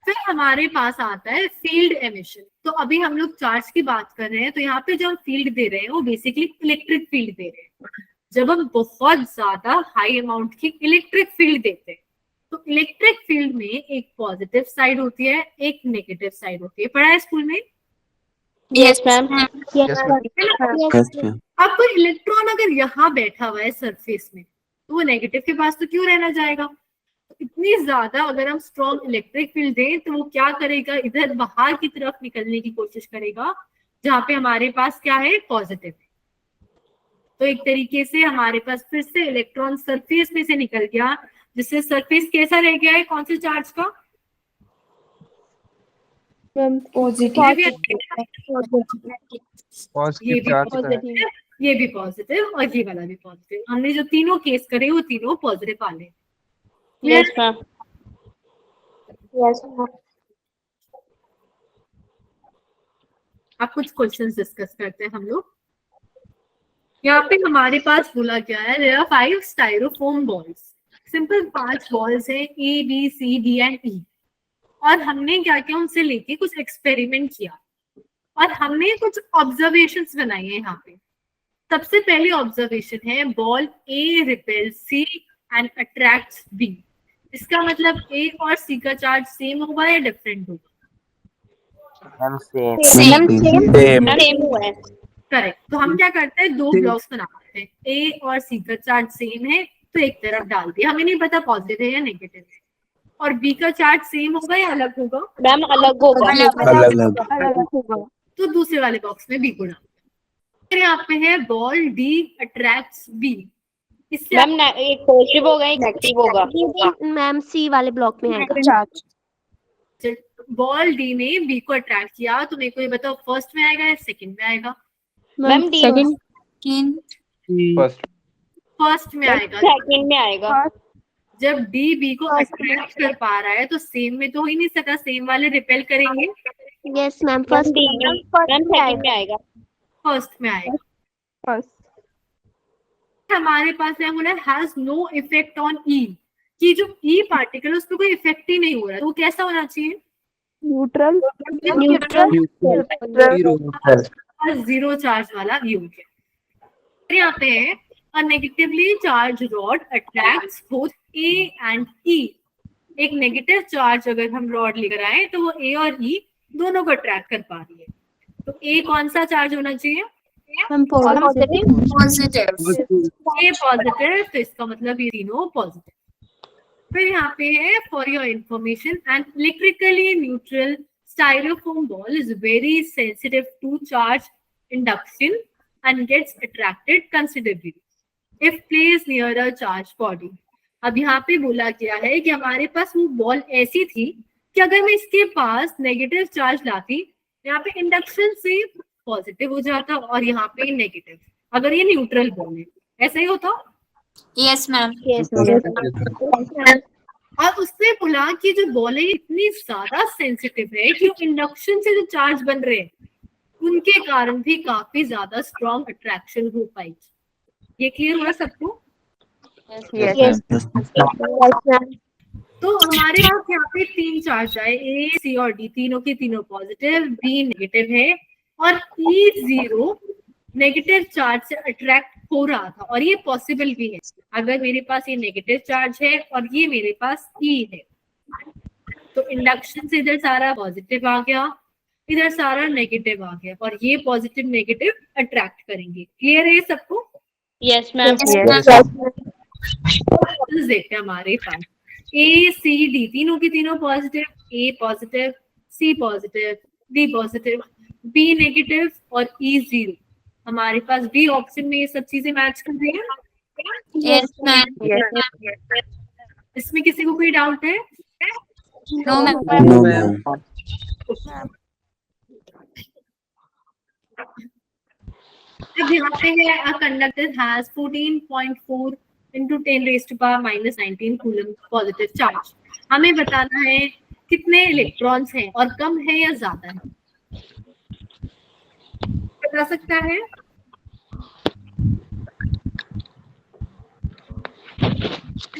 फिर हमारे पास आता है फील्ड एमिशन। तो अभी हम लोग चार्ज की बात कर रहे हैं, तो यहाँ पे जो हम फील्ड दे रहे हैं वो बेसिकली इलेक्ट्रिक फील्ड दे रहे हैं। जब हम बहुत ज्यादा हाई अमाउंट की इलेक्ट्रिक फील्ड देते हैं तो इलेक्ट्रिक फील्ड में एक पॉजिटिव साइड होती है, एक नेगेटिव साइड होती है। पढ़ा है स्कूल में? Yes ma'am. Yes ma'am. Yes ma'am. अब कोई इलेक्ट्रॉन अगर यहाँ बैठा हुआ है सरफेस में तो वो नेगेटिव के पास तो क्यों रहना जाएगा? इतनी ज्यादा अगर हम स्ट्रॉन्ग इलेक्ट्रिक फील्ड दें तो वो क्या करेगा, इधर बाहर की तरफ निकलने की कोशिश करेगा, जहां पे हमारे पास क्या है, पॉजिटिव। तो एक तरीके से हमारे पास फिर से इलेक्ट्रॉन सरफेस में से निकल गया, जिससे सरफेस कैसा रह गया है कौन से चार्ज का? मैम ये भी पॉजिटिव चार्ज का है। पॉजिटिव। ये भी पॉजिटिव और ये वाला भी पॉजिटिव। हमने जो तीनों केस करे वो तीनों पॉजिटिव वाले। Yes ma'am. Yes, ma'am. अब कुछ क्वेश्चंस डिस्कस करते हैं हम लोग। यहाँ पे हमारे पास बोला गया है there are 5 styrofoam balls. Simple 5 balls हैं A B C D and E, और हमने क्या किया उनसे लेके कुछ एक्सपेरिमेंट किया और हमने कुछ ऑब्जर्वेशंस बनाए हैं यहाँ पे। सबसे पहली ऑब्जर्वेशन है ball A repels C and attracts B. इसका मतलब ए और सी का चार्ज सेम होगा या डिफरेंट होगा? Ma'am same. Same. सेम हुआ है। करेक्ट। तो हम क्या करते हैं, दो Same. ब्लॉक्स बनाते हैं, ए और सी का चार्ज सेम है तो एक तरफ डाल दिया, हमें नहीं पता पॉजिटिव है या नेगेटिव है। और बी का चार्ज सेम होगा या अलग होगा? मैम अलग होगा। अलग अलग होगा। तो दूसरे वाले बॉक्स में बी को डाल। फिर यहाँ पे है बॉल डी अट्रैक्ट्स बी। इससे मैम एक पॉजिटिव होगा एक नेगेटिव होगा। मैम सी वाले ब्लॉक में आएगा चार्ज। बॉल डी ने बी को अट्रैक्ट किया, तो मेरे को ये बताओ फर्स्ट में आएगा या सेकंड में आएगा? Ma'am D Second. First first में आएगा। सेकंड में आएगा। जब डी बी को अट्रैक्ट कर पा रहा है तो सेम में तो हो ही नहीं सकता, सेम वाले रिपेल करेंगे। Yes ma'am ma'am first D ma'am second में आएगा। फर्स्ट में आएगा। फर्स्ट। हमारे पास है बोला हैज नो इफेक्ट ऑन ई, कि जो ई पार्टिकल है उस पर कोई इफेक्ट ही नहीं हो रहा, तो वो कैसा होना चाहिए? न्यूट्रल। जीरो चार्ज वाला ये हो गया। फिर यहाँ पे है a negatively charged rod attracts both A and E। एक नेगेटिव चार्ज अगर हम रॉड लेकर आए तो वो ए और ई दोनों को अट्रैक्ट कर पा रही है। तो ए कौन सा चार्ज होना चाहिए? Positive. ए पॉजिटिव, तो इसका मतलब ये तीनों पॉजिटिव। फिर यहाँ पे है for your information and electrically neutral styrofoam ball is very sensitive to charge induction and gets attracted considerably if placed near a charged body। अब यहाँ पे बोला गया है कि हमारे पास वो बॉल ऐसी थी कि अगर मैं इसके पास नेगेटिव चार्ज लाती, यहाँ पे इंडक्शन से पॉजिटिव हो जाता और यहाँ पे नेगेटिव, अगर ये न्यूट्रल बॉल है। ऐसा ही होता। Yes, ma'am. और उसने बोला कि जो बॉल है इतनी ज्यादा सेंसिटिव है कि इंडक्शन से जो चार्ज बन रहे हैं उनके कारण भी काफी ज्यादा स्ट्रॉन्ग अट्रैक्शन हो पाएगी। ये क्लियर हुआ सबको? तो हमारे पास यहाँ पे 3 चार्ज आए, ए सी और डी, तीनों के तीनों पॉजिटिव, बी नेगेटिव है और ई जीरो नेगेटिव चार्ज से अट्रैक्ट हो रहा था। और ये पॉसिबल भी है, अगर मेरे पास ये नेगेटिव चार्ज है और ये मेरे पास ई है तो इंडक्शन से इधर सारा पॉजिटिव आ गया, इधर सारा नेगेटिव आ गया और ये पॉजिटिव नेगेटिव अट्रैक्ट करेंगे। क्लियर है सबको? Yes ma'am. देखते हैं हमारे पास ए सी डी तीनों के तीनों positive, A positive, C positive, D positive, B negative और ई जीरो। हमारे पास बी ऑप्शन में ये सब चीजें मैच कर रही है। Yes, ma'am. इसमें किसी को कोई डाउट है? No, ma'am. No ma'am. अब यहाँ पे है a conductor has 14.4 into 10 raised to power minus 19 coulomb positive charge. हमें बताना है कितने इलेक्ट्रॉन्स हैं और कम है या ज्यादा है, बता सकता है?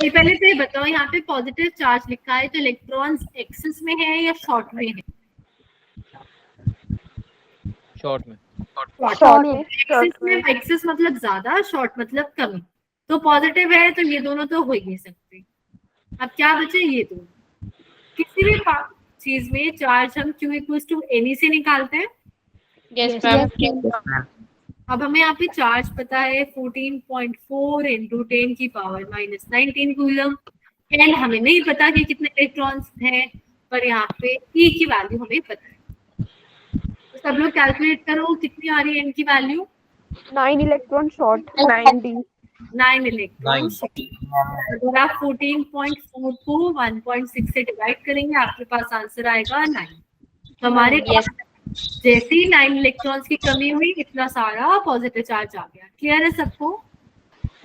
ये पहले से बताओ, यहाँ पे पॉजिटिव चार्ज लिखा है तो इलेक्ट्रॉन्स एक्सिस में है या शॉर्ट में है? शॉर्ट में। एक्सिस मतलब ज्यादा, शॉर्ट मतलब कम। तो पॉजिटिव है तो ये दोनों तो हो ही नहीं सकते। अब क्या बचे? ये दोनों। किसी भी चीज में चार्ज हम Q इक्वल्स टू एनी से निकालते हैं। Yes ma'am. अब हमें यहाँ पे चार्ज पता है 14.4 into 10 की पावर माइनस 19 कूलम, एंड हमें नहीं पता कि कितने इलेक्ट्रॉन्स हैं, पर यहाँ पे E की वैल्यू हमें पता है। तो सब लोग कैलकुलेट करो कितनी आ रही है N की value. 9 electron short 9d 9 electron. अगर आप 14.4 को 1.6 से डिवाइड करेंगे आपके पास आंसर आएगा 9। तो हमारे Yes. जैसे ही 9 इलेक्ट्रॉन्स की कमी हुई इतना सारा पॉजिटिव चार्ज आ गया। क्लियर है सबको?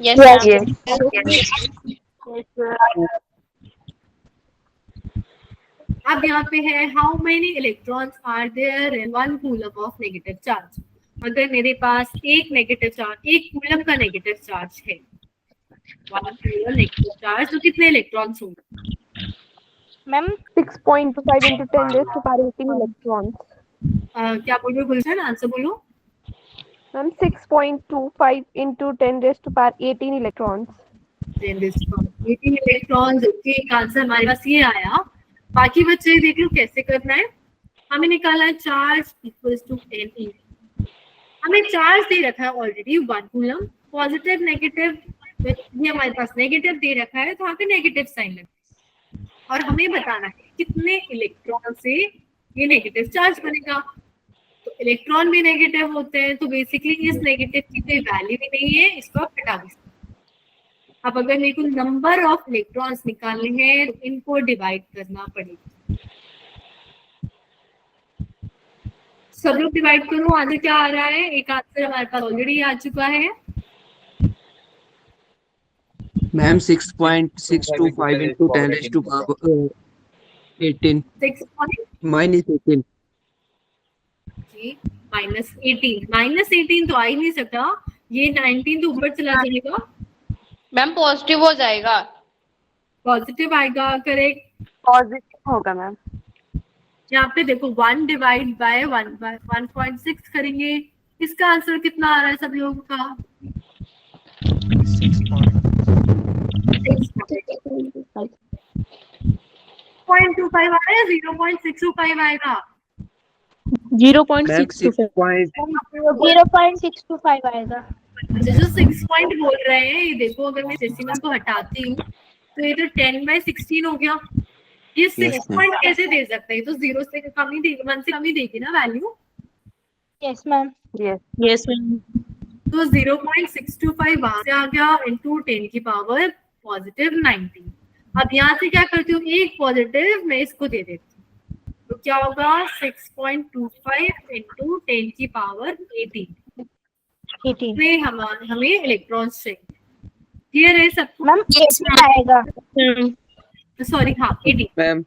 Yes, Yes. ma'am. अब यहाँ पे है how many electrons are there in 1 coulomb of negative charge. अगर मेरे पास एक नेगेटिव चार्ज, एक कूलम का नेगेटिव चार्ज है, 1 कूलम नेगेटिव चार्ज, तो कितने इलेक्ट्रॉन्स होंगे? Ma'am 6.5 into 10 raised to power 18 electrons. क्या बोल रहे हो गुलशन? आंसर बोलो। Ma'am 6.25 into 10 raised to power 18 electrons. 18 electrons. Okay, एक आंसर हमारे पास ये आया। बाकी बच्चे देख लो कैसे करना है। हमें निकालना है चार्ज इक्वल्स टू 10 E। हमें चार्ज दे रखा है ऑलरेडी 1 कूलम, पॉजिटिव नेगेटिव, ये हमारे पास नेगेटिव दे रखा है तो यहाँ पे नेगेटिव साइन लगे और हमें बताना है कितने इलेक्ट्रॉन से ये नेगेटिव चार्ज बनेगा। तो इलेक्ट्रॉन भी नेगेटिव होते हैं तो बेसिकली इस नेगेटिव की कोई वैल्यू भी नहीं है, इसको आप हटा भी सकते हैं। अब अगर मेरे को नंबर ऑफ इलेक्ट्रॉन्स निकालने हैं तो इनको डिवाइड करना पड़ेगा। सब लोग डिवाइड करो, आंसर क्या आ रहा है? एक आंसर हमारे पास ऑलरेडी आ चुका है। Ma'am 6.625 into 10 raised to power 18 -18 -18 तो आ ही नहीं सकता, ये 19 तो ऊपर चला जाएगा, मैम पॉजिटिव हो जाएगा। पॉजिटिव आएगा। करेक्ट, पॉजिटिव होगा मैम। यहाँ पे देखो 1 डिवाइड बाय 1.6 करेंगे, इसका आंसर कितना आ रहा है सब लोगों का? 0.25 आया, 0.625 आएगा। 0.625 0.625 आएगा। अच्छा, जो 6 पॉइंट बोल रहे हैं ये देखो, अगर मैं डेसिमल को हटाती हूँ तो ये तो 10/16 हो गया। ये 6 पॉइंट कैसे दे सकते हैं? तो 0 से कम ही देगी, 1 से कम ही देगी ना value. Yes ma'am. Yes ma'am. तो 0.625 वहां से आ गया इंटू 10 की पावर पॉजिटिव 19। अब यहाँ से क्या करती हूँ, एक पॉजिटिव मैं इसको दे देती हूँ, तो क्या होगा 6.25 इंटू 10 की पावर 18 में हमें इलेक्ट्रॉन्स चाहिए। क्लियर है सबको? मैम 18 आएगा। सॉरी, हाँ 18 मैम।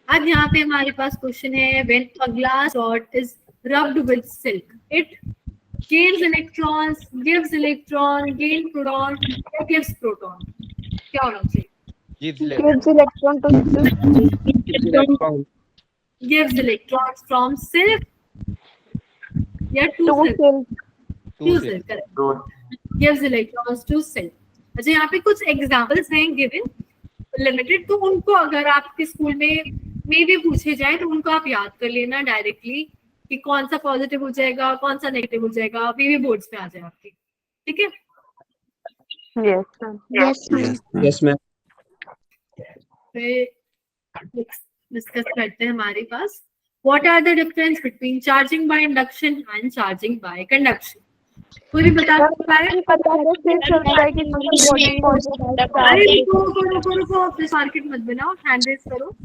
अब यहाँ पे हमारे पास क्वेश्चन है, when a glass rod is rubbed with silk, it gains electrons, gives electron, gains proton, or gives proton? क्या होना चाहिए? gives electron to silk. Gives electrons from silk या to To silk? silk. To silk, correct. Gives electrons to silk. अच्छा, यहाँ पे कुछ examples हैं given, limited, तो उनको अगर आपके स्कूल में भी पूछे जाए तो उनको आप याद कर लेना डायरेक्टली कि कौन सा पॉजिटिव हो जाएगा, कौन सा नेगेटिव हो जाएगा, भी बोर्ड्स पे आ जाए आपके। ठीक है? Yes ma'am. फिर डिस्कस करते हैं हमारे पास what are the difference between charging by induction and charging by conduction. कोई बता सकता है? पता है फिर चलता है कि अरे रुको, अपने मार्केट मत बनाओ, हैंड रेज करो।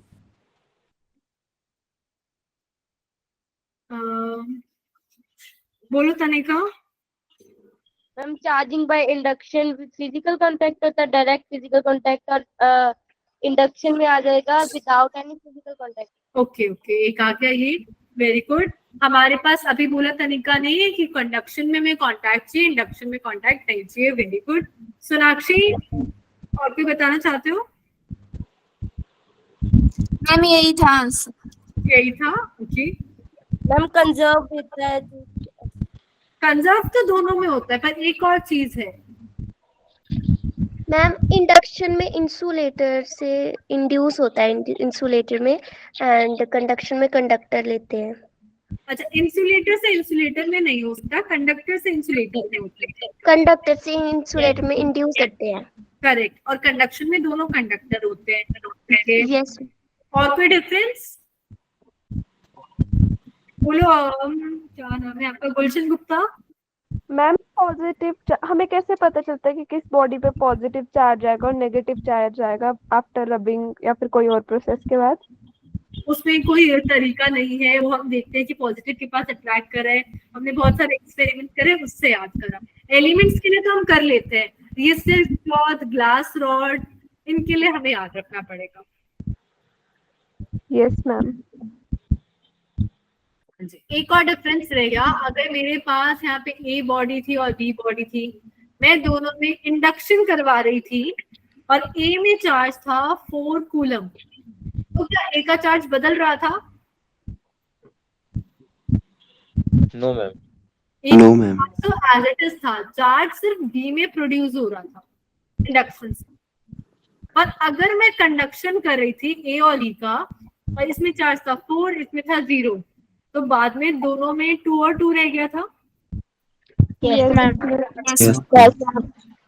बोलो तनिका। Ma'am charging by induction with physical contact होता है, डायरेक्ट फिजिकल कांटेक्ट, और इंडक्शन में आ जाएगा without any physical contact. Okay, एक आ गया ये, वेरी गुड। हमारे पास अभी बोला तनिका नहीं है कि कंडक्शन में हमें कांटेक्ट चाहिए, इंडक्शन में कांटेक्ट नहीं चाहिए। Very good. सोनाक्षी, और भी बताना चाहते हो? मैम यही था आंसर। यही था। ओके, मैम कंजर्व देता है। कंजर्व तो दोनों में होता है, पर एक और चीज है। मैम इंडक्शन में इंसुलेटर से इंड्यूस होता है इंसुलेटर में, एंड कंडक्शन में कंडक्टर लेते हैं। अच्छा, इंसुलेटर से इंसुलेटर में नहीं हो सकता, कंडक्टर से इंसुलेटर में होता है। कंडक्टर से इंसुलेटर में इंड्यूस करते हैं। करेक्ट, और कंडक्शन में दोनों कंडक्टर होते हैं। ठीक है? यस। और कोई डिफरेंस? बोलो क्या नाम है आपका? गुलशन गुप्ता। मैम पॉजिटिव हमें कैसे पता चलता है कि किस बॉडी पे पॉजिटिव चार्ज आएगा और नेगेटिव चार्ज आएगा आफ्टर रबिंग या फिर कोई और प्रोसेस के बाद? उसमें कोई तरीका नहीं है, वो हम देखते हैं कि पॉजिटिव के पास अट्रैक्ट कर रहा है। हमने बहुत सारे एक्सपेरिमेंट करे, उससे याद करा। एलिमेंट्स के लिए तो हम कर लेते हैं, ये सिर्फ क्लॉथ, ग्लास रॉड, इनके लिए हमें याद रखना पड़ेगा। Yes ma'am. एक और डिफरेंस रह गया, अगर मेरे पास यहाँ पे ए बॉडी थी और बी बॉडी थी, मैं दोनों में इंडक्शन करवा रही थी और ए में चार्ज था 4 कूलम, तो क्या ए का चार्ज बदल रहा था? No ma'am. No ma'am. तो एज इट इज था, चार्ज सिर्फ बी में प्रोड्यूस हो रहा था इंडक्शन से। और अगर मैं कंडक्शन कर रही थी ए और ई का, और इसमें चार्ज था 4, इसमें था 0, तो बाद में दोनों में 2 और 2 रह गया था।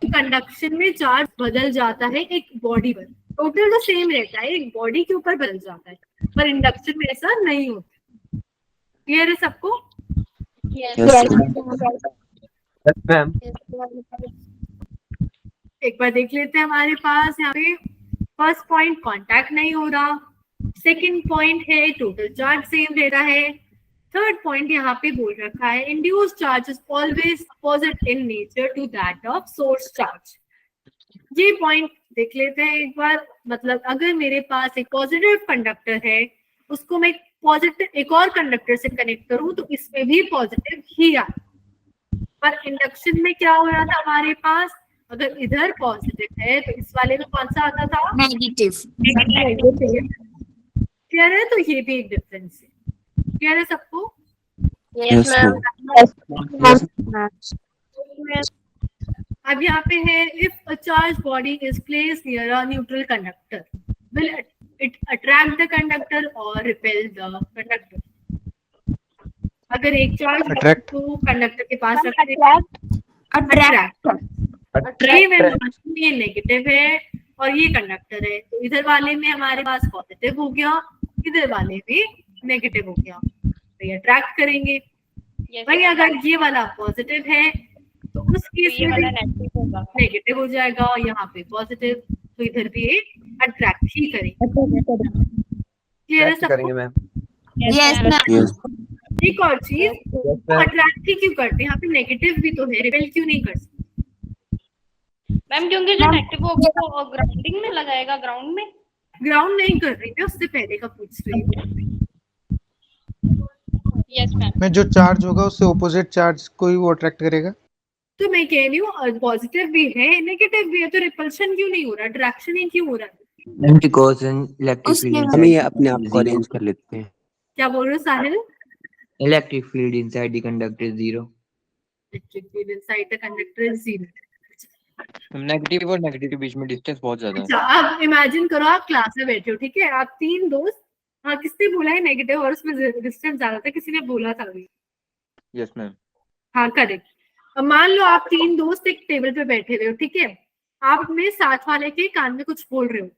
कंडक्शन में चार्ज बदल जाता है एक बॉडी पर, टोटल तो सेम रहता है, एक बॉडी के ऊपर बदल जाता है, पर इंडक्शन में ऐसा नहीं होता। क्लियर है सबको? मैम। एक बार देख लेते हैं, हमारे पास यहाँ पे फर्स्ट पॉइंट कांटेक्ट नहीं हो रहा, सेकंड पॉइंट है टोटल चार्ज सेम रहता है, थर्ड पॉइंट यहाँ पे बोल रखा है induce charge is always opposite in nature to that of source charge. ये पॉइंट देख लेते हैं एक बार। मतलब अगर मेरे पास एक पॉजिटिव कंडक्टर है, उसको मैं पॉजिटिव एक और कंडक्टर से कनेक्ट करूं तो इसमें भी पॉजिटिव ही आए। पर इंडक्शन में क्या हो रहा था हमारे पास, अगर इधर पॉजिटिव है तो इस वाले में कौन सा आता था? नेगेटिव। क्लियर है? तो ये भी एक डिफरेंस है। क्लियर है सबको? Yes ma'am. अब यहाँ पे है if a charge body is placed near a neutral conductor will it attract the conductor और रिपेल द कंडक्टर। अगर एक चार्ज Attract. को कंडक्टर के पास रखते ये नेगेटिव है और ये कंडक्टर है, तो इधर वाले में हमारे पास पॉजिटिव हो गया, इधर वाले में नेगेटिव हो गया, तो ये अट्रैक्ट करेंगे। वही अगर ये वाला पॉजिटिव है तो उस केस में नेगेटिव हो जाएगा, और यहाँ पे पॉजिटिव, तो इधर भी ये अट्रैक्ट ही करेंगे। क्लियर है सबको? मैम। Yes ma'am. एक और चीज, अट्रैक्ट ही क्यों करते हैं? यहाँ पे नेगेटिव भी तो है, रिपेल क्यों नहीं कर सकते? मैम क्योंकि जो नेगेटिव होगा वो ग्राउंडिंग में लगाएगा, ग्राउंड में। ग्राउंड नहीं कर रही मैं, उससे पहले का पूछ रही हूँ। Yes ma'am. में जो चार्ज होगा उससे ऑपोजिट चार्ज को ही वो अट्रैक्ट करेगा। तो मैं कह रही हूँ पॉजिटिव भी है नेगेटिव भी है, तो रिपल्शन क्यों नहीं हो रहा, अट्रैक्शन ही क्यों हो रहा है? बिकॉज़ इलेक्ट्रिक फील्ड हम ये अपने आप को अरेंज कर लेते हैं। क्या बोल रहे हो Sahil? Electric field inside the conductor is 0। Electric field inside the conductor is 0। Negative और नेगेटिव के बीच में डिस्टेंस बहुत ज्यादा है। अच्छा, अब इमेजिन करो आप क्लास में बैठे हो, ठीक है, आप 3 दोस्त, हाँ किसने बोला है नेगेटिव और उसमें डिस्टेंस ज्यादा था? किसी ने बोला था अभी? Yes ma'am. हाँ करेक्ट। अब मान लो आप 3 दोस्त एक टेबल पे बैठे हुए हो, ठीक है, आप अपने साथ वाले के कान में कुछ बोल रहे हो,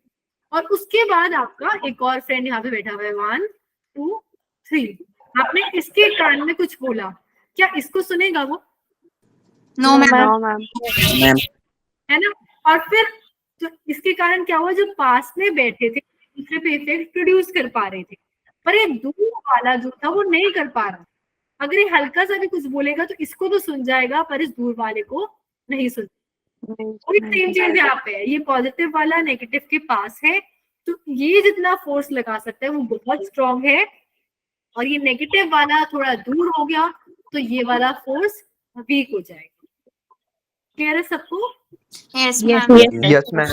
और उसके बाद आपका एक और फ्रेंड यहाँ पे बैठा हुआ है, 1 2 3, आपने इसके कान में कुछ बोला, क्या इसको सुनेगा वो? No ma'am. मैम है ना? और फिर तो इसके कारण क्या हुआ, जो पास में बैठे थे दूसरे पे इफेक्ट प्रोड्यूस कर पा रहे थे, पर ये दूर वाला जो था वो नहीं कर पा रहा। अगर ये हल्का सा भी कुछ बोलेगा तो इसको तो सुन जाएगा, पर इस दूर वाले को नहीं सुन। वही सेम चीज यहाँ पे है, ये पॉजिटिव वाला नेगेटिव के पास है, तो ये जितना फोर्स लगा सकता है वो बहुत स्ट्रॉन्ग है, और ये नेगेटिव वाला थोड़ा दूर हो गया तो ये वाला फोर्स वीक हो जाएगा। क्लियर है सबको? Yes ma'am. Yes ma'am.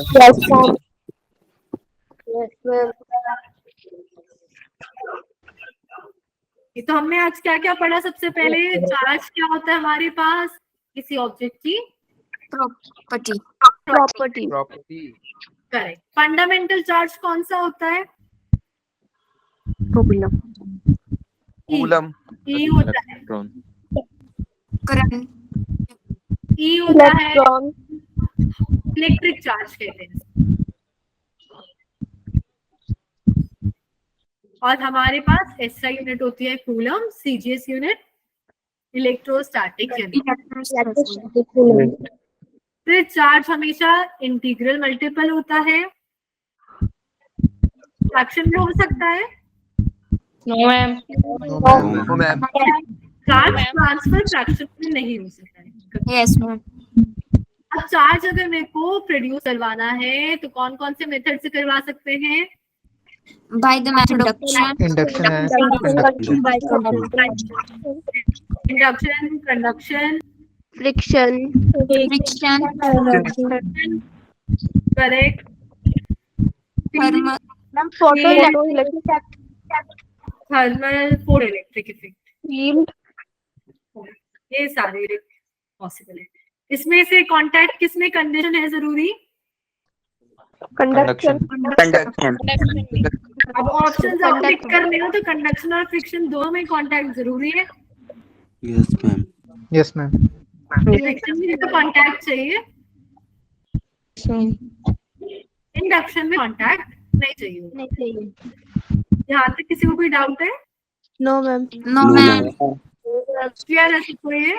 ये तो हमने आज क्या क्या पढ़ा? सबसे पहले चार्ज क्या होता है हमारे पास, किसी ऑब्जेक्ट की property. Property. Correct. Fundamental charge कौन सा होता है? कूलम। ई होता है। इलेक्ट्रॉन। करंट। ई होता है इलेक्ट्रिक चार्ज कहते हैं। और हमारे पास SI यूनिट होती है coulomb, CGS unit electrostatic unit. फिर चार्ज हमेशा इंटीग्रल मल्टीपल होता है, फ्रैक्शन में हो सकता है, no ma'am. No ma'am. Charge transfer fraction में नहीं हो सकता है। Yes ma'am. अब चार्ज अगर मेरे को प्रोड्यूस करवाना है तो कौन कौन से मेथड से करवा सकते हैं? By the method induction, induction है induction, conduction, friction, friction, correct, thermal, ma'am photo thermal, photo electric effect, field, ये सारे पॉसिबल है। इसमें से कांटेक्ट किसमें कंडीशन है जरूरी? Conduction, conduction. अब ऑप्शंस आप टिक करने हो तो कंडक्शन और फ्रिक्शन दोनों में कांटेक्ट जरूरी है। Yes ma'am. Yes ma'am. Friction में तो कांटेक्ट चाहिए, इंडक्शन में कांटेक्ट नहीं चाहिए। यहाँ तक किसी को कोई डाउट है? No ma'am. No ma'am. Clear है सबको ये?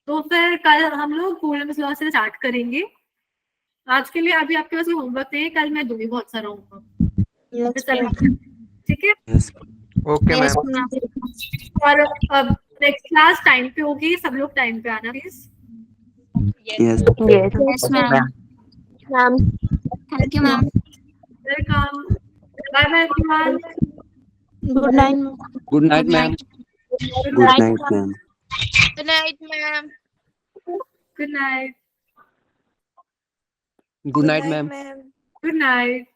तो फिर कल हम लोग कूलम्स लॉ से स्टार्ट करेंगे। आज के लिए अभी आपके पास होमवर्क नहीं है, कल मैं दूंगी बहुत सारा होमवर्क, ठीक है? Yes okay yes ma'am. Ma'am. और अब नेक्स्ट क्लास टाइम पे होगी, सब लोग टाइम पे आना please. Yes yes ma'am. Ma'am, thank you ma'am. Welcome, bye bye everyone, good night. Good night ma'am. Good night ma'am. Good night ma'am. Good night, good night ma'am. Good night.